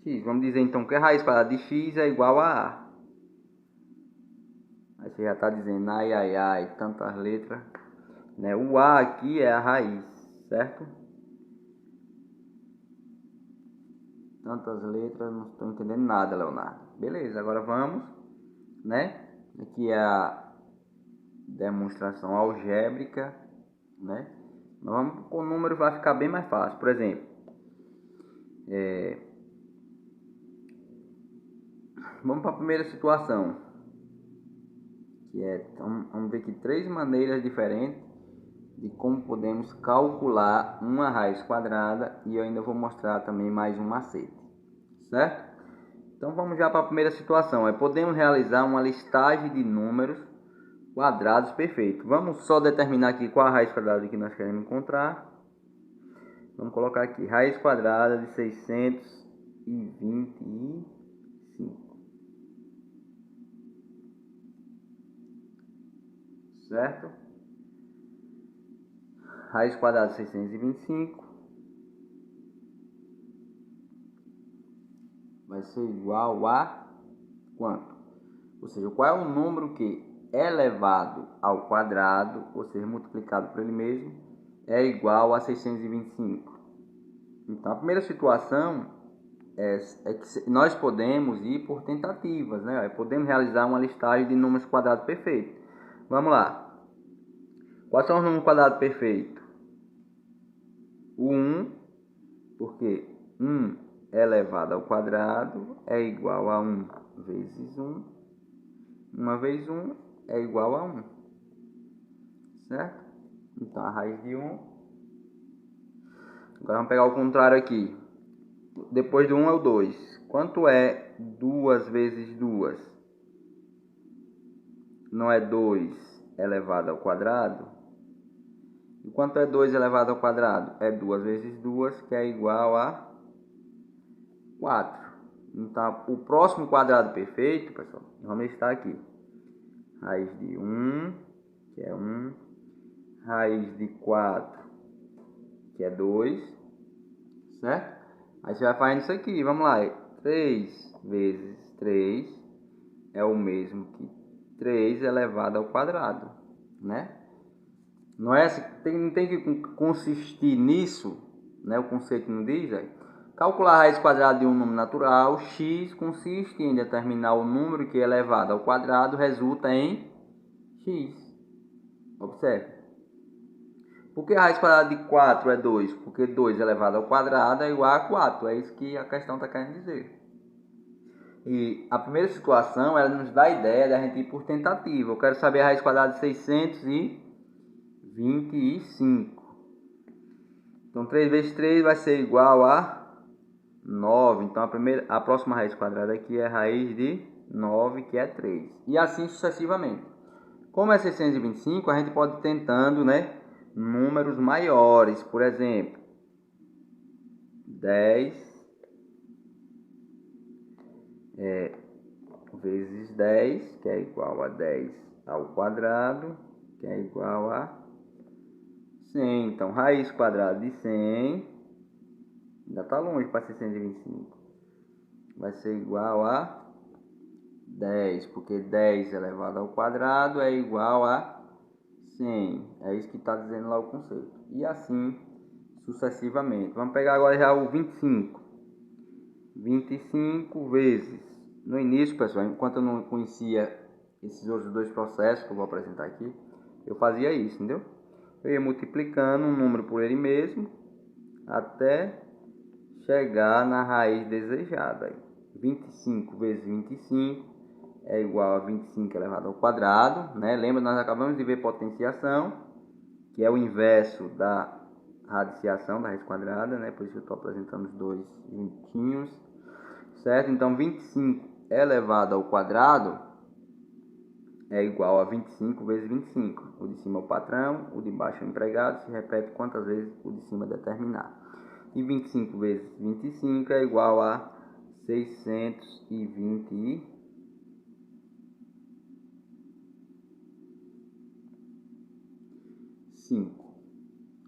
x. Vamos dizer então que a raiz quadrada de x é igual a A. Aí você já está dizendo ai, ai, ai, tantas letras. Né? O A aqui é a raiz, certo? Tantas letras, não estou entendendo nada, Leonardo. Beleza, agora vamos, né? Aqui é a demonstração algébrica, né? Vamos com o número, vai ficar bem mais fácil. Por exemplo, vamos para a primeira situação, que é, vamos ver aqui 3 maneiras diferentes de como podemos calcular uma raiz quadrada, e eu ainda vou mostrar também mais um macete, certo? Então vamos já para a primeira situação, podemos realizar uma listagem de números quadrados perfeitos. Vamos só determinar aqui qual a raiz quadrada que nós queremos encontrar. Vamos colocar aqui, raiz quadrada de 625. Certo? Raiz quadrada de 625 vai ser igual a quanto? Ou seja, qual é o número que elevado ao quadrado, ou seja, multiplicado por ele mesmo, é igual a 625. Então, a primeira situação é que nós podemos ir por tentativas, né? Podemos realizar uma listagem de números quadrados perfeitos. Vamos lá. Quais são os números quadrados perfeitos? O 1, porque 1 elevado ao quadrado é igual a 1 vezes 1. 1 vezes 1 é igual a 1. Certo? Então, a raiz de 1. Agora vamos pegar o contrário aqui. Depois do 1 é o 2. Quanto é 2 vezes 2? Não é 2 elevado ao quadrado? E quanto é 2 elevado ao quadrado? É 2 vezes 2, que é igual a 4. Então, o próximo quadrado perfeito, pessoal, vamos listar aqui. Raiz de 1, que é 1. Raiz de 4, que é 2. Certo? Aí você vai fazendo isso aqui, vamos lá. 3 vezes 3 é o mesmo que 3 elevado ao quadrado, né? Não é assim, não tem que consistir nisso, né? O conceito não diz, calcular a raiz quadrada de um número natural, x consiste em determinar o número que elevado ao quadrado resulta em x. Observe. Por que a raiz quadrada de 4 é 2? Porque 2 elevado ao quadrado é igual a 4. É isso que a questão está querendo dizer. E a primeira situação, ela nos dá a ideia da gente ir por tentativa. Eu quero saber a raiz quadrada de 625. Então, 3 vezes 3 vai ser igual a 9. Então, a próxima raiz quadrada aqui é a raiz de 9, que é 3. E assim sucessivamente. Como é 625, a gente pode ir tentando, né, números maiores. Por exemplo, 10 vezes 10, que é igual a 10 ao quadrado, que é igual a 100. Então, raiz quadrada de 100, ainda está longe para 625. Vai ser igual a 10, porque 10 elevado ao quadrado é igual a 100. É isso que está dizendo lá o conceito. E assim sucessivamente. Vamos pegar agora já o 25. 25 vezes. No início, pessoal, enquanto eu não conhecia esses outros dois processos que eu vou apresentar aqui, eu fazia isso, entendeu? Eu ia multiplicando um número por ele mesmo até chegar na raiz desejada. 25 vezes 25 é igual a 25 elevado ao quadrado, né? Lembra, nós acabamos de ver potenciação, que é o inverso da radiciação da raiz quadrada, né? Por isso eu estou apresentando os dois juntinhos, certo? Então, 25 elevado ao quadrado é igual a 25 vezes 25. O de cima é o patrão, o de baixo é o empregado, se repete quantas vezes o de cima determinar. E 25 vezes 25 é igual a 625.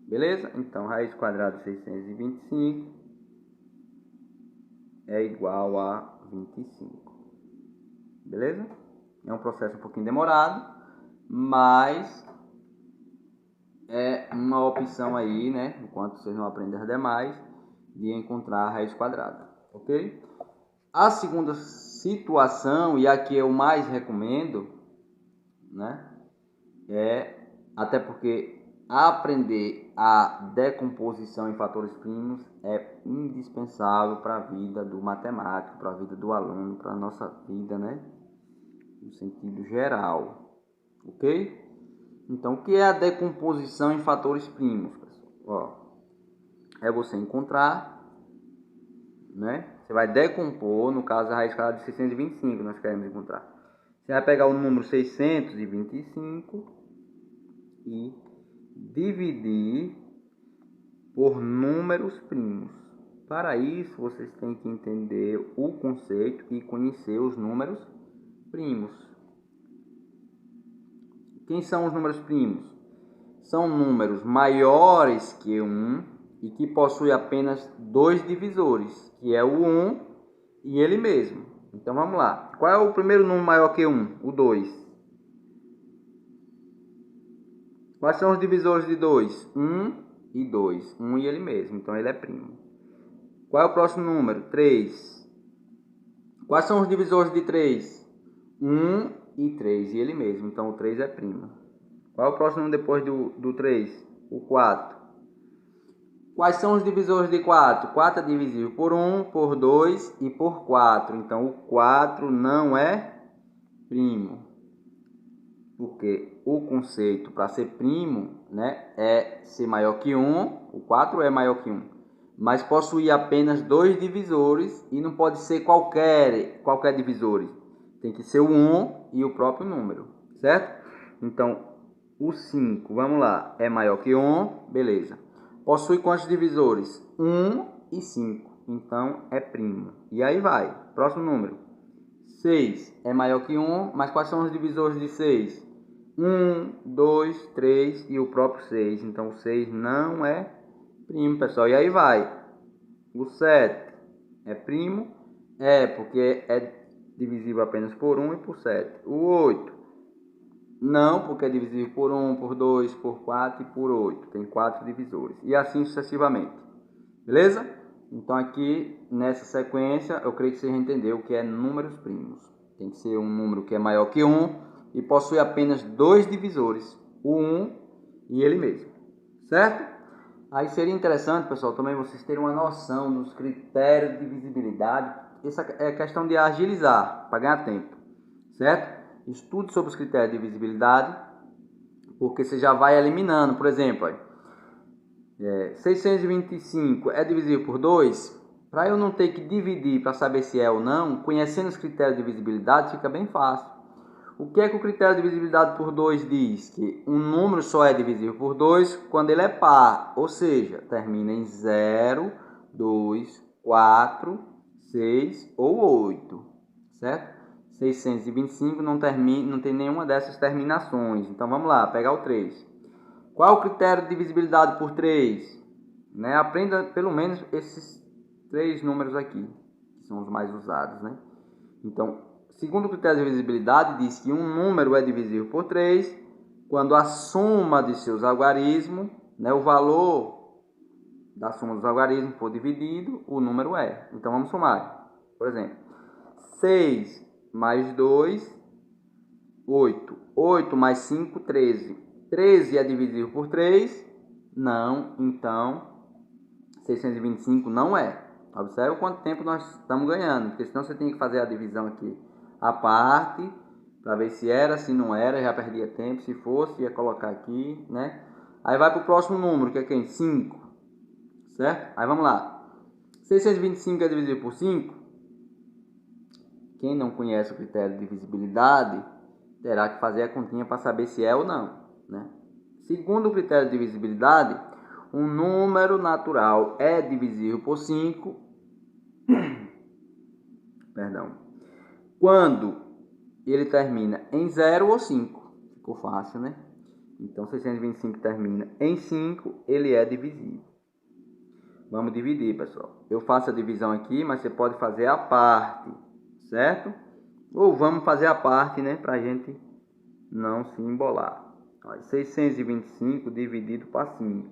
Beleza? Então, raiz quadrada de 625 é igual a 25. Beleza? É um processo um pouquinho demorado, mas é uma opção aí, né? Enquanto vocês não aprenderem demais, de encontrar a raiz quadrada, ok? A segunda situação, e aqui eu mais recomendo, né? Até porque aprender a decomposição em fatores primos é indispensável para a vida do matemático, para a vida do aluno, para a nossa vida, né? No sentido geral, ok? Então, o que é a decomposição em fatores primos, pessoal? Ó, é você encontrar, né? Você vai decompor, no caso, a raiz quadrada de 625, nós queremos encontrar. Você vai pegar o número 625 e dividir por números primos. Para isso, vocês têm que entender o conceito e conhecer os números primos. Quem são os números primos? São números maiores que 1 e que possuem apenas dois divisores, que é o 1 e ele mesmo. Então vamos lá. Qual é o primeiro número maior que 1? O 2. Quais são os divisores de 2? 1 e 2. 1 e ele mesmo. Então ele é primo. Qual é o próximo número? 3. Quais são os divisores de 3? 1 e 3 e ele mesmo. Então o 3 é primo. Qual é o próximo número depois do 3? O 4. Quais são os divisores de 4? 4 é divisível por 1, por 2 e por 4. Então o 4 não é primo. Porque o conceito para ser primo, né, é ser maior que 1. O 4 é maior que 1. Mas possui apenas dois divisores e não pode ser qualquer divisor. Tem que ser o 1 e o próprio número, certo? Então, o 5, vamos lá, é maior que 1, beleza. Possui quantos divisores? 1 e 5, então é primo. E aí vai, próximo número. 6 é maior que 1, mas quais são os divisores de 6? 1, 2, 3 e o próprio 6. Então o 6 não é primo, pessoal. E aí vai. O 7 é primo? É, porque é divisível apenas por 1 e por 7. O 8 não, porque é divisível por 1, por 2, por 4 e por 8. Tem 4 divisores. E assim sucessivamente. Beleza? Então aqui, nessa sequência, eu creio que você já entendeu o que é números primos. Tem que ser um número que é maior que 1 e possui apenas dois divisores, o 1 e ele mesmo. Certo? Aí seria interessante, pessoal, também vocês terem uma noção dos critérios de divisibilidade. Essa é questão de agilizar, para ganhar tempo. Certo? Estude sobre os critérios de divisibilidade, porque você já vai eliminando. Por exemplo, 625 é divisível por 2? Para eu não ter que dividir para saber se é ou não, conhecendo os critérios de divisibilidade fica bem fácil. O que é que o critério de divisibilidade por 2 diz? Que um número só é divisível por 2 quando ele é par, ou seja, termina em 0, 2, 4, 6 ou 8, certo? 625 não tem nenhuma dessas terminações. Então vamos lá, pegar o 3. Qual o critério de divisibilidade por 3? Né? Aprenda pelo menos esses 3 números aqui, que são os mais usados. Né? Então, segundo o critério de divisibilidade, diz que um número é divisível por 3 quando a soma de seus algarismos, né, o valor da soma dos algarismos for dividido, o número é. Então vamos somar. Por exemplo, 6 mais 2, 8. 8 mais 5, 13. 13 é divisível por 3? Não. Então, 625 não é. Observe quanto tempo nós estamos ganhando, porque senão você tem que fazer a divisão aqui à parte, para ver se era, se não era, já perdia tempo. Se fosse, ia colocar aqui, né? Aí vai para o próximo número, que é quem? 5. Certo? Aí vamos lá. 625 é divisível por 5? Quem não conhece o critério de divisibilidade terá que fazer a continha para saber se é ou não. Né? Segundo o critério de divisibilidade, um número natural é divisível por 5 quando ele termina em 0 ou 5. Ficou fácil, né? Então, 625 termina em 5, ele é divisível. Vamos dividir, pessoal. Eu faço a divisão aqui, mas você pode fazer a parte, certo? Ou vamos fazer a parte, né? Para a gente não se embolar. 625 dividido para 5.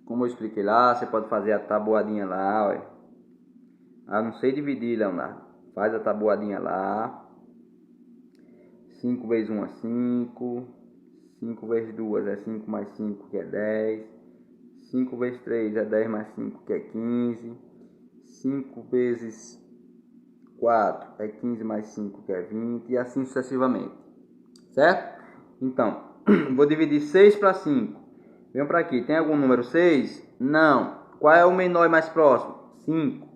Como eu expliquei lá, você pode fazer a tabuadinha lá, ó. Ah, não sei dividir, Leonardo. Faz a tabuadinha lá. 5 vezes 1 é 5. 5 vezes 2 é 5 mais 5, que é 10. 5 vezes 3 é 10 mais 5, que é 15. 5 vezes 4 é 15 mais 5, que é 20. E assim sucessivamente. Certo? Então, vou dividir 6 para 5. Venho para aqui. Tem algum número 6? Não. Qual é o menor e mais próximo? 5.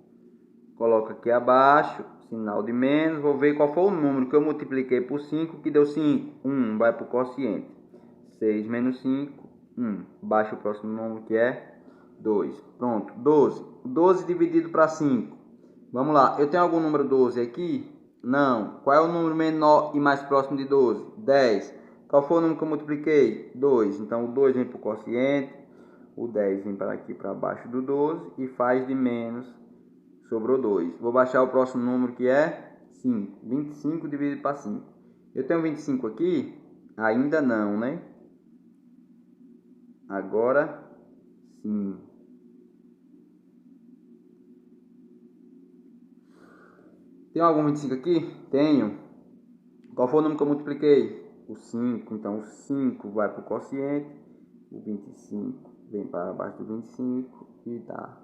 Coloco aqui abaixo, sinal de menos. Vou ver qual foi o número que eu multipliquei por 5 que deu 5. 1 vai para o quociente. 6 menos 5, 1. Baixa o próximo número que é 2. Pronto, 12. 12 dividido para 5. Vamos lá, eu tenho algum número 12 aqui? Não. Qual é o número menor e mais próximo de 12? 10. Qual foi o número que eu multipliquei? 2. Então o 2 vem para o quociente, o 10 vem para aqui para baixo do 12 e faz de menos, sobrou 2. Vou baixar o próximo número que é 5. 25 dividido para 5. Eu tenho 25 aqui? Ainda não, né? Agora sim. Tem algum 25 aqui? Tenho. Qual foi o número que eu multipliquei? O 5. Então o 5 vai para o quociente. O 25 vem para baixo do 25 e dá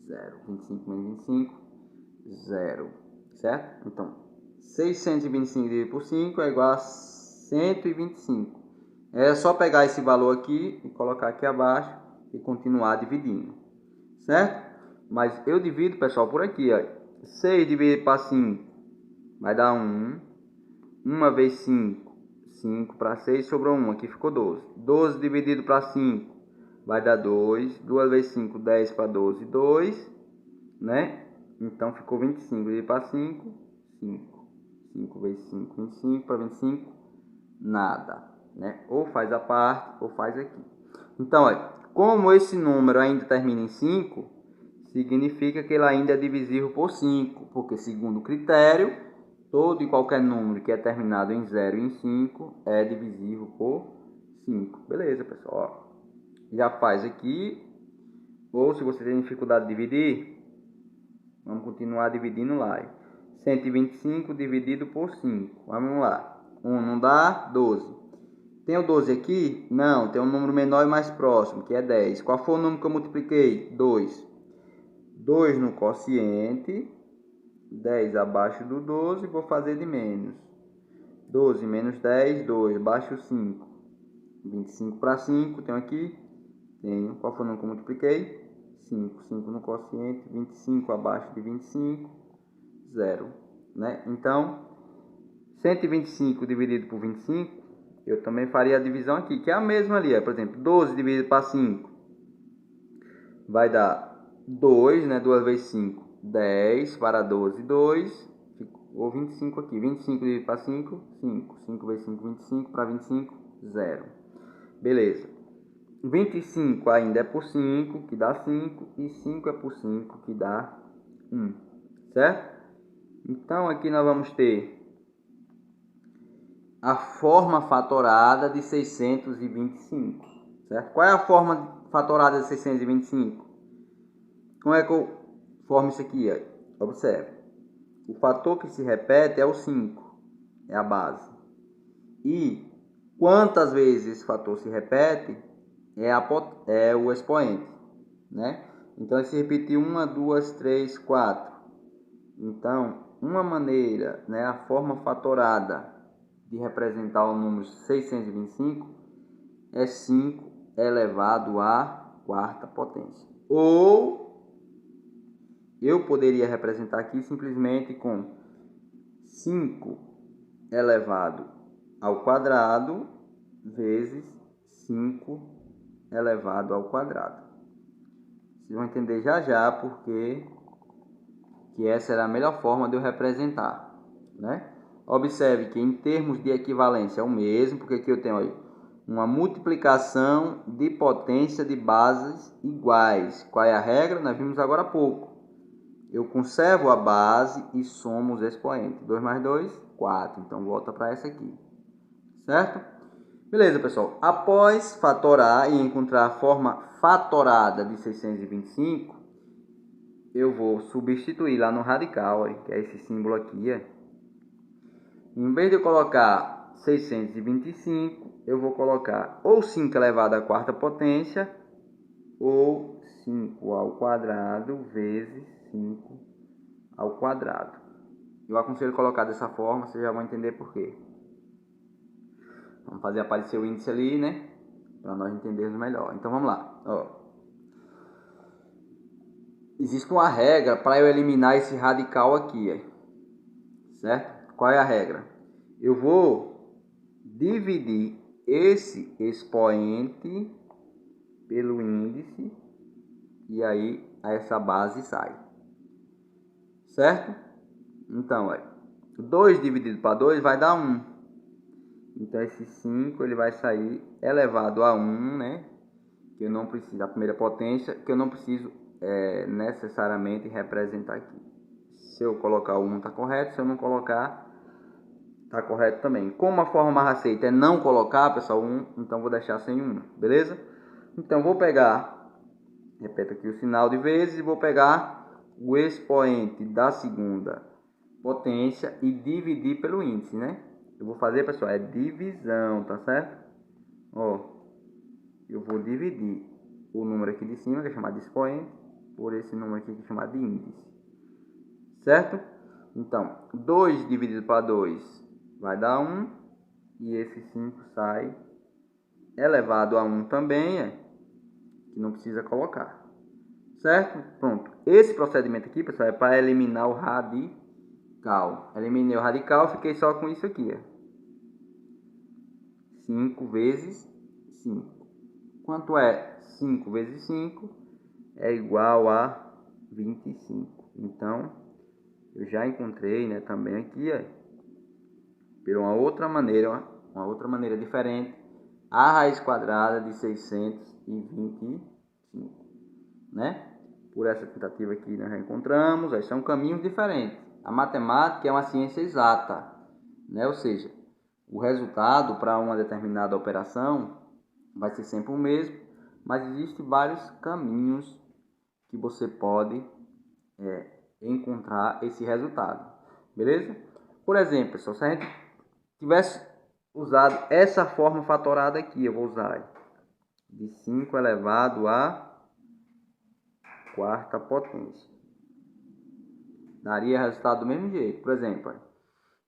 0. 25 menos 25, 0. Certo? Então 625 dividido por 5 é igual a 125. É só pegar esse valor aqui e colocar aqui abaixo e continuar dividindo. Certo? Mas eu divido, pessoal, por aqui, ó. 6 dividido para 5 vai dar 1. 1 vezes 5, 5 para 6, sobrou 1. Aqui ficou 12. 12 dividido para 5 vai dar 2. 2 vezes 5, 10 para 12, 2. Né? Então ficou 25 dividido para 5, 5. 5 vezes 5, 25. Para 25, nada. Né? Ou faz a parte, ou faz aqui. Então, olha, como esse número ainda termina em 5, significa que ele ainda é divisível por 5, porque segundo o critério, todo e qualquer número que é terminado em 0 e em 5 é divisível por 5. Beleza, pessoal? Já faz aqui. Ou se você tem dificuldade de dividir, vamos continuar dividindo lá. 125 dividido por 5. Vamos lá. 1 não dá, 12. Tem o 12 aqui? Não, tem um número menor e mais próximo, que é 10. Qual foi o número que eu multipliquei? 2. 2 no quociente, 10 abaixo do 12, vou fazer de menos. 12 menos 10, 2, baixo 5. 25 para 5, tenho aqui? Tenho. Qual foi o número que eu multipliquei? 5. 5 no quociente, 25 abaixo de 25, 0. Né? Então, 125 dividido por 25, eu também faria a divisão aqui, que é a mesma ali. Por exemplo, 12 dividido para 5 vai dar 2, né? 2 vezes 5, 10 para 12, 2. Ficou 25 aqui. 25 dividido para 5, 5. 5 vezes 5, 25. Para 25, 0. Beleza. 25 ainda é por 5, que dá 5. E 5 é por 5, que dá 1. Certo? Então, aqui nós vamos ter a forma fatorada de 625. Certo? Qual é a forma fatorada de 625? Como é que eu formo isso aqui? Observe. O fator que se repete é o 5. É a base. E quantas vezes esse fator se repete é o expoente. Né? Então, ele se repetir 1, 2, 3, 4. Então, uma maneira, né, a forma fatorada de representar o número 625 é 5 elevado à quarta potência. Ou eu poderia representar aqui simplesmente com 5 elevado ao quadrado vezes 5 elevado ao quadrado. Vocês vão entender já já porque que essa era a melhor forma de eu representar, né? Observe que em termos de equivalência é o mesmo, porque aqui eu tenho aí uma multiplicação de potência de bases iguais. Qual é a regra? Nós vimos agora há pouco. Eu conservo a base e somo os expoentes. 2 mais 2, 4. Então, volta para essa aqui. Certo? Beleza, pessoal. Após fatorar e encontrar a forma fatorada de 625, eu vou substituir lá no radical, que é esse símbolo aqui. Em vez de eu colocar 625, eu vou colocar ou 5 elevado à quarta potência ou 5 ao quadrado vezes 5 ao quadrado. Eu aconselho colocar dessa forma, vocês já vão entender por quê. Vamos fazer aparecer o índice ali, né? Para nós entendermos melhor. Então vamos lá. Existe uma regra para eu eliminar esse radical aqui. Certo? Qual é a regra? Eu vou dividir esse expoente pelo índice e aí essa base sai. Certo? Então, 2 dividido para 2 vai dar 1. Então, esse 5 ele vai sair elevado a 1, né? Que eu não preciso, a primeira potência, que eu não preciso necessariamente representar aqui. Se eu colocar o 1 está correto, se eu não colocar, está correto também. Como a forma mais aceita é não colocar, pessoal, 1, então vou deixar sem 1, beleza? Então, vou pegar, repito aqui o sinal de vezes, e vou pegar o expoente da segunda potência e dividir pelo índice, né? Eu vou fazer, pessoal, é divisão, tá certo? Eu vou dividir o número aqui de cima, que é chamado de expoente, por esse número aqui que é chamado de índice. Certo? Então, 2 dividido para 2 vai dar 1. E esse 5 sai elevado a 1 também, que não precisa colocar. Certo? Pronto. Esse procedimento aqui, pessoal, é para eliminar o radical. Eliminei o radical, fiquei só com isso aqui. 5 vezes 5. Quanto é 5 vezes 5? É igual a 25. Então, eu já encontrei, né, também aqui, por uma outra maneira diferente, a raiz quadrada de 625, né? Por essa tentativa aqui nós já encontramos, aí são caminhos diferentes. A matemática é uma ciência exata, né? Ou seja, o resultado para uma determinada operação vai ser sempre o mesmo, mas existem vários caminhos que você pode encontrar esse resultado, beleza? Por exemplo, pessoal, se a gente tivesse usado essa forma fatorada aqui, eu vou usar de 5 elevado à quarta potência. Daria resultado do mesmo jeito. Por exemplo,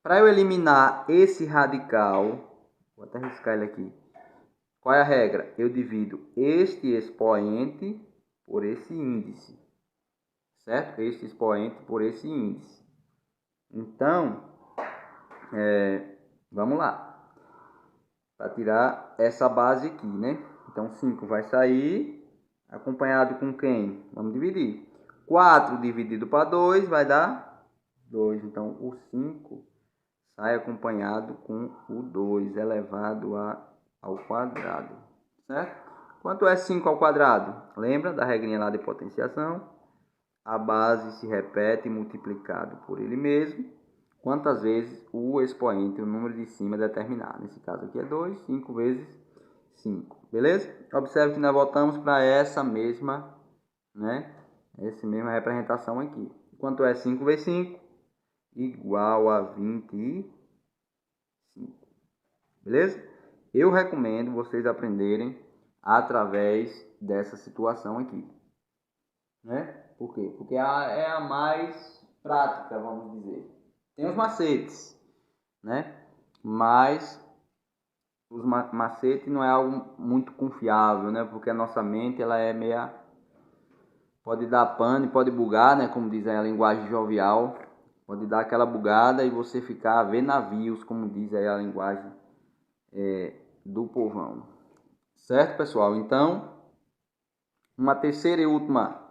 para eu eliminar esse radical, vou até riscar ele aqui. Qual é a regra? Eu divido este expoente por esse índice. Certo? Este expoente por esse índice. Então, vamos lá. Para tirar essa base aqui, né? Então, 5 vai sair, acompanhado com quem? Vamos dividir. 4 dividido para 2 vai dar 2. Então, o 5 sai acompanhado com o 2 elevado ao quadrado. Certo? Quanto é 5 ao quadrado? Lembra da regrinha lá de potenciação? A base se repete multiplicado por ele mesmo. Quantas vezes o expoente, o número de cima, determinar. Nesse caso aqui é 2, 5 vezes 5. Beleza? Observe que nós voltamos para essa mesma, né? Essa mesma representação aqui. Quanto é 5 vezes 5? Igual a 25. Beleza? Eu recomendo vocês aprenderem através dessa situação aqui. Né? Por quê? Porque é a mais prática, vamos dizer. Tem os macetes, né? Mas os macetes não é algo muito confiável, né? Porque a nossa mente, ela é meia... Pode dar pane, pode bugar, né? Como diz aí a linguagem jovial. Pode dar aquela bugada e você ficar a ver navios, como diz aí a linguagem do povão. Certo, pessoal? Então, uma terceira e última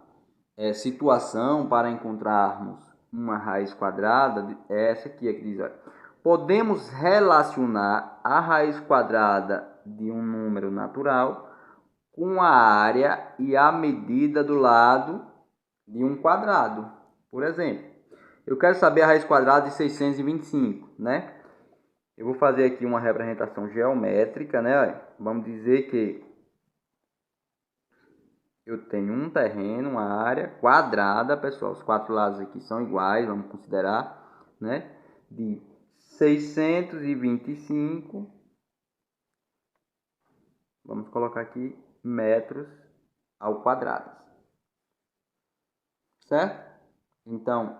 situação para encontrarmos uma raiz quadrada é essa aqui, que diz, olha, podemos relacionar a raiz quadrada de um número natural com a área e a medida do lado de um quadrado. Por exemplo, eu quero saber a raiz quadrada de 625, né? Eu vou fazer aqui uma representação geométrica, né? Vamos dizer que eu tenho um terreno, uma área quadrada, pessoal. Os quatro lados aqui são iguais, vamos considerar, né? De 625, vamos colocar aqui, metros ao quadrado. Certo? Então,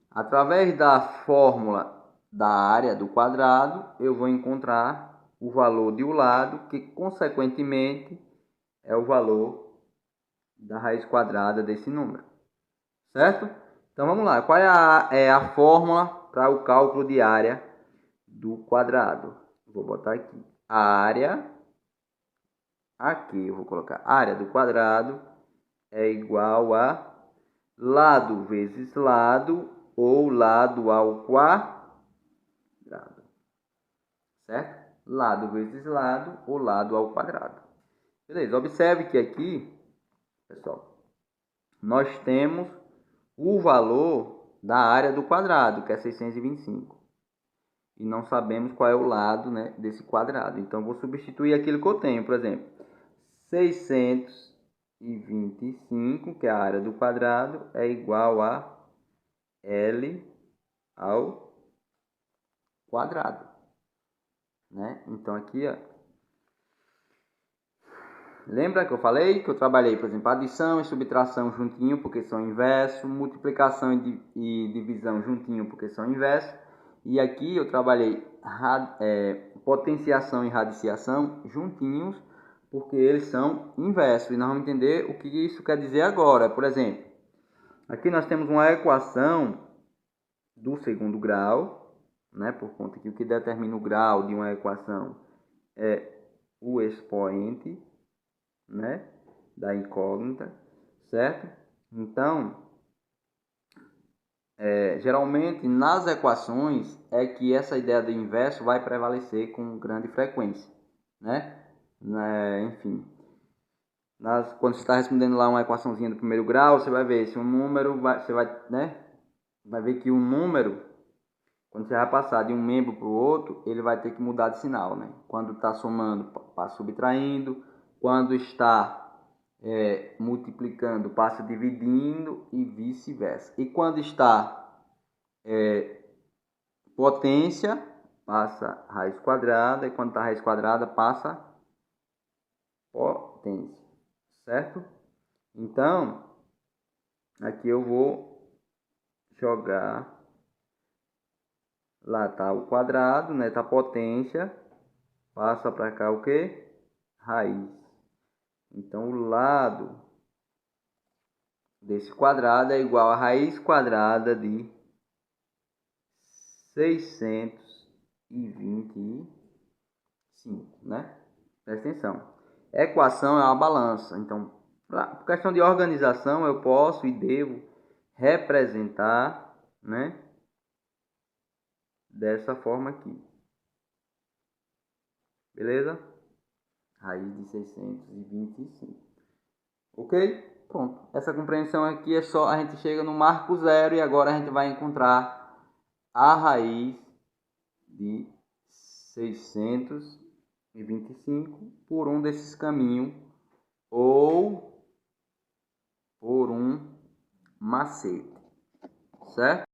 através da fórmula da área do quadrado, eu vou encontrar o valor de um lado, que consequentemente é o valor da raiz quadrada desse número. Certo? Então vamos lá. Qual é a fórmula para o cálculo de área do quadrado? Vou botar aqui. A área, aqui eu vou colocar área do quadrado é igual a lado vezes lado ou lado ao quadrado. Certo? Lado vezes lado ou lado ao quadrado. Beleza, observe que aqui, pessoal, nós temos o valor da área do quadrado, que é 625. E não sabemos qual é o lado, né, desse quadrado. Então, vou substituir aquilo que eu tenho. Por exemplo, 625, que é a área do quadrado, é igual a L ao quadrado. Né? Então, aqui, ó, lembra que eu falei que eu trabalhei, por exemplo, adição e subtração juntinho, porque são inverso, multiplicação e divisão juntinho, porque são inverso. E aqui eu trabalhei potenciação e radiciação juntinhos, porque eles são inversos. E nós vamos entender o que isso quer dizer agora. Por exemplo, aqui nós temos uma equação do segundo grau, né? Por conta que o que determina o grau de uma equação é o expoente, né, da incógnita, certo? Então, geralmente nas equações é que essa ideia do inverso vai prevalecer com grande frequência, né? Enfim, quando você está respondendo lá uma equaçãozinha do primeiro grau, você vai ver se um número, vai ver que o número, quando você vai passar de um membro para o outro, ele vai ter que mudar de sinal, né? Quando está somando, passa subtraindo. Quando está multiplicando, passa dividindo e vice-versa. E quando está potência, passa raiz quadrada. E quando está raiz quadrada, passa potência. Certo? Então, aqui eu vou jogar. Lá está o quadrado, né? Tá potência. Passa para cá o que? Raiz. Então, o lado desse quadrado é igual a raiz quadrada de 625, né? Presta atenção. Equação é uma balança. Então, Por questão de organização, eu posso e devo representar, né, dessa forma aqui. Beleza? Raiz de 625. Ok? Pronto. Essa compreensão aqui é só, a gente chega no marco zero e agora a gente vai encontrar a raiz de 625 por um desses caminhos ou por um macete, certo?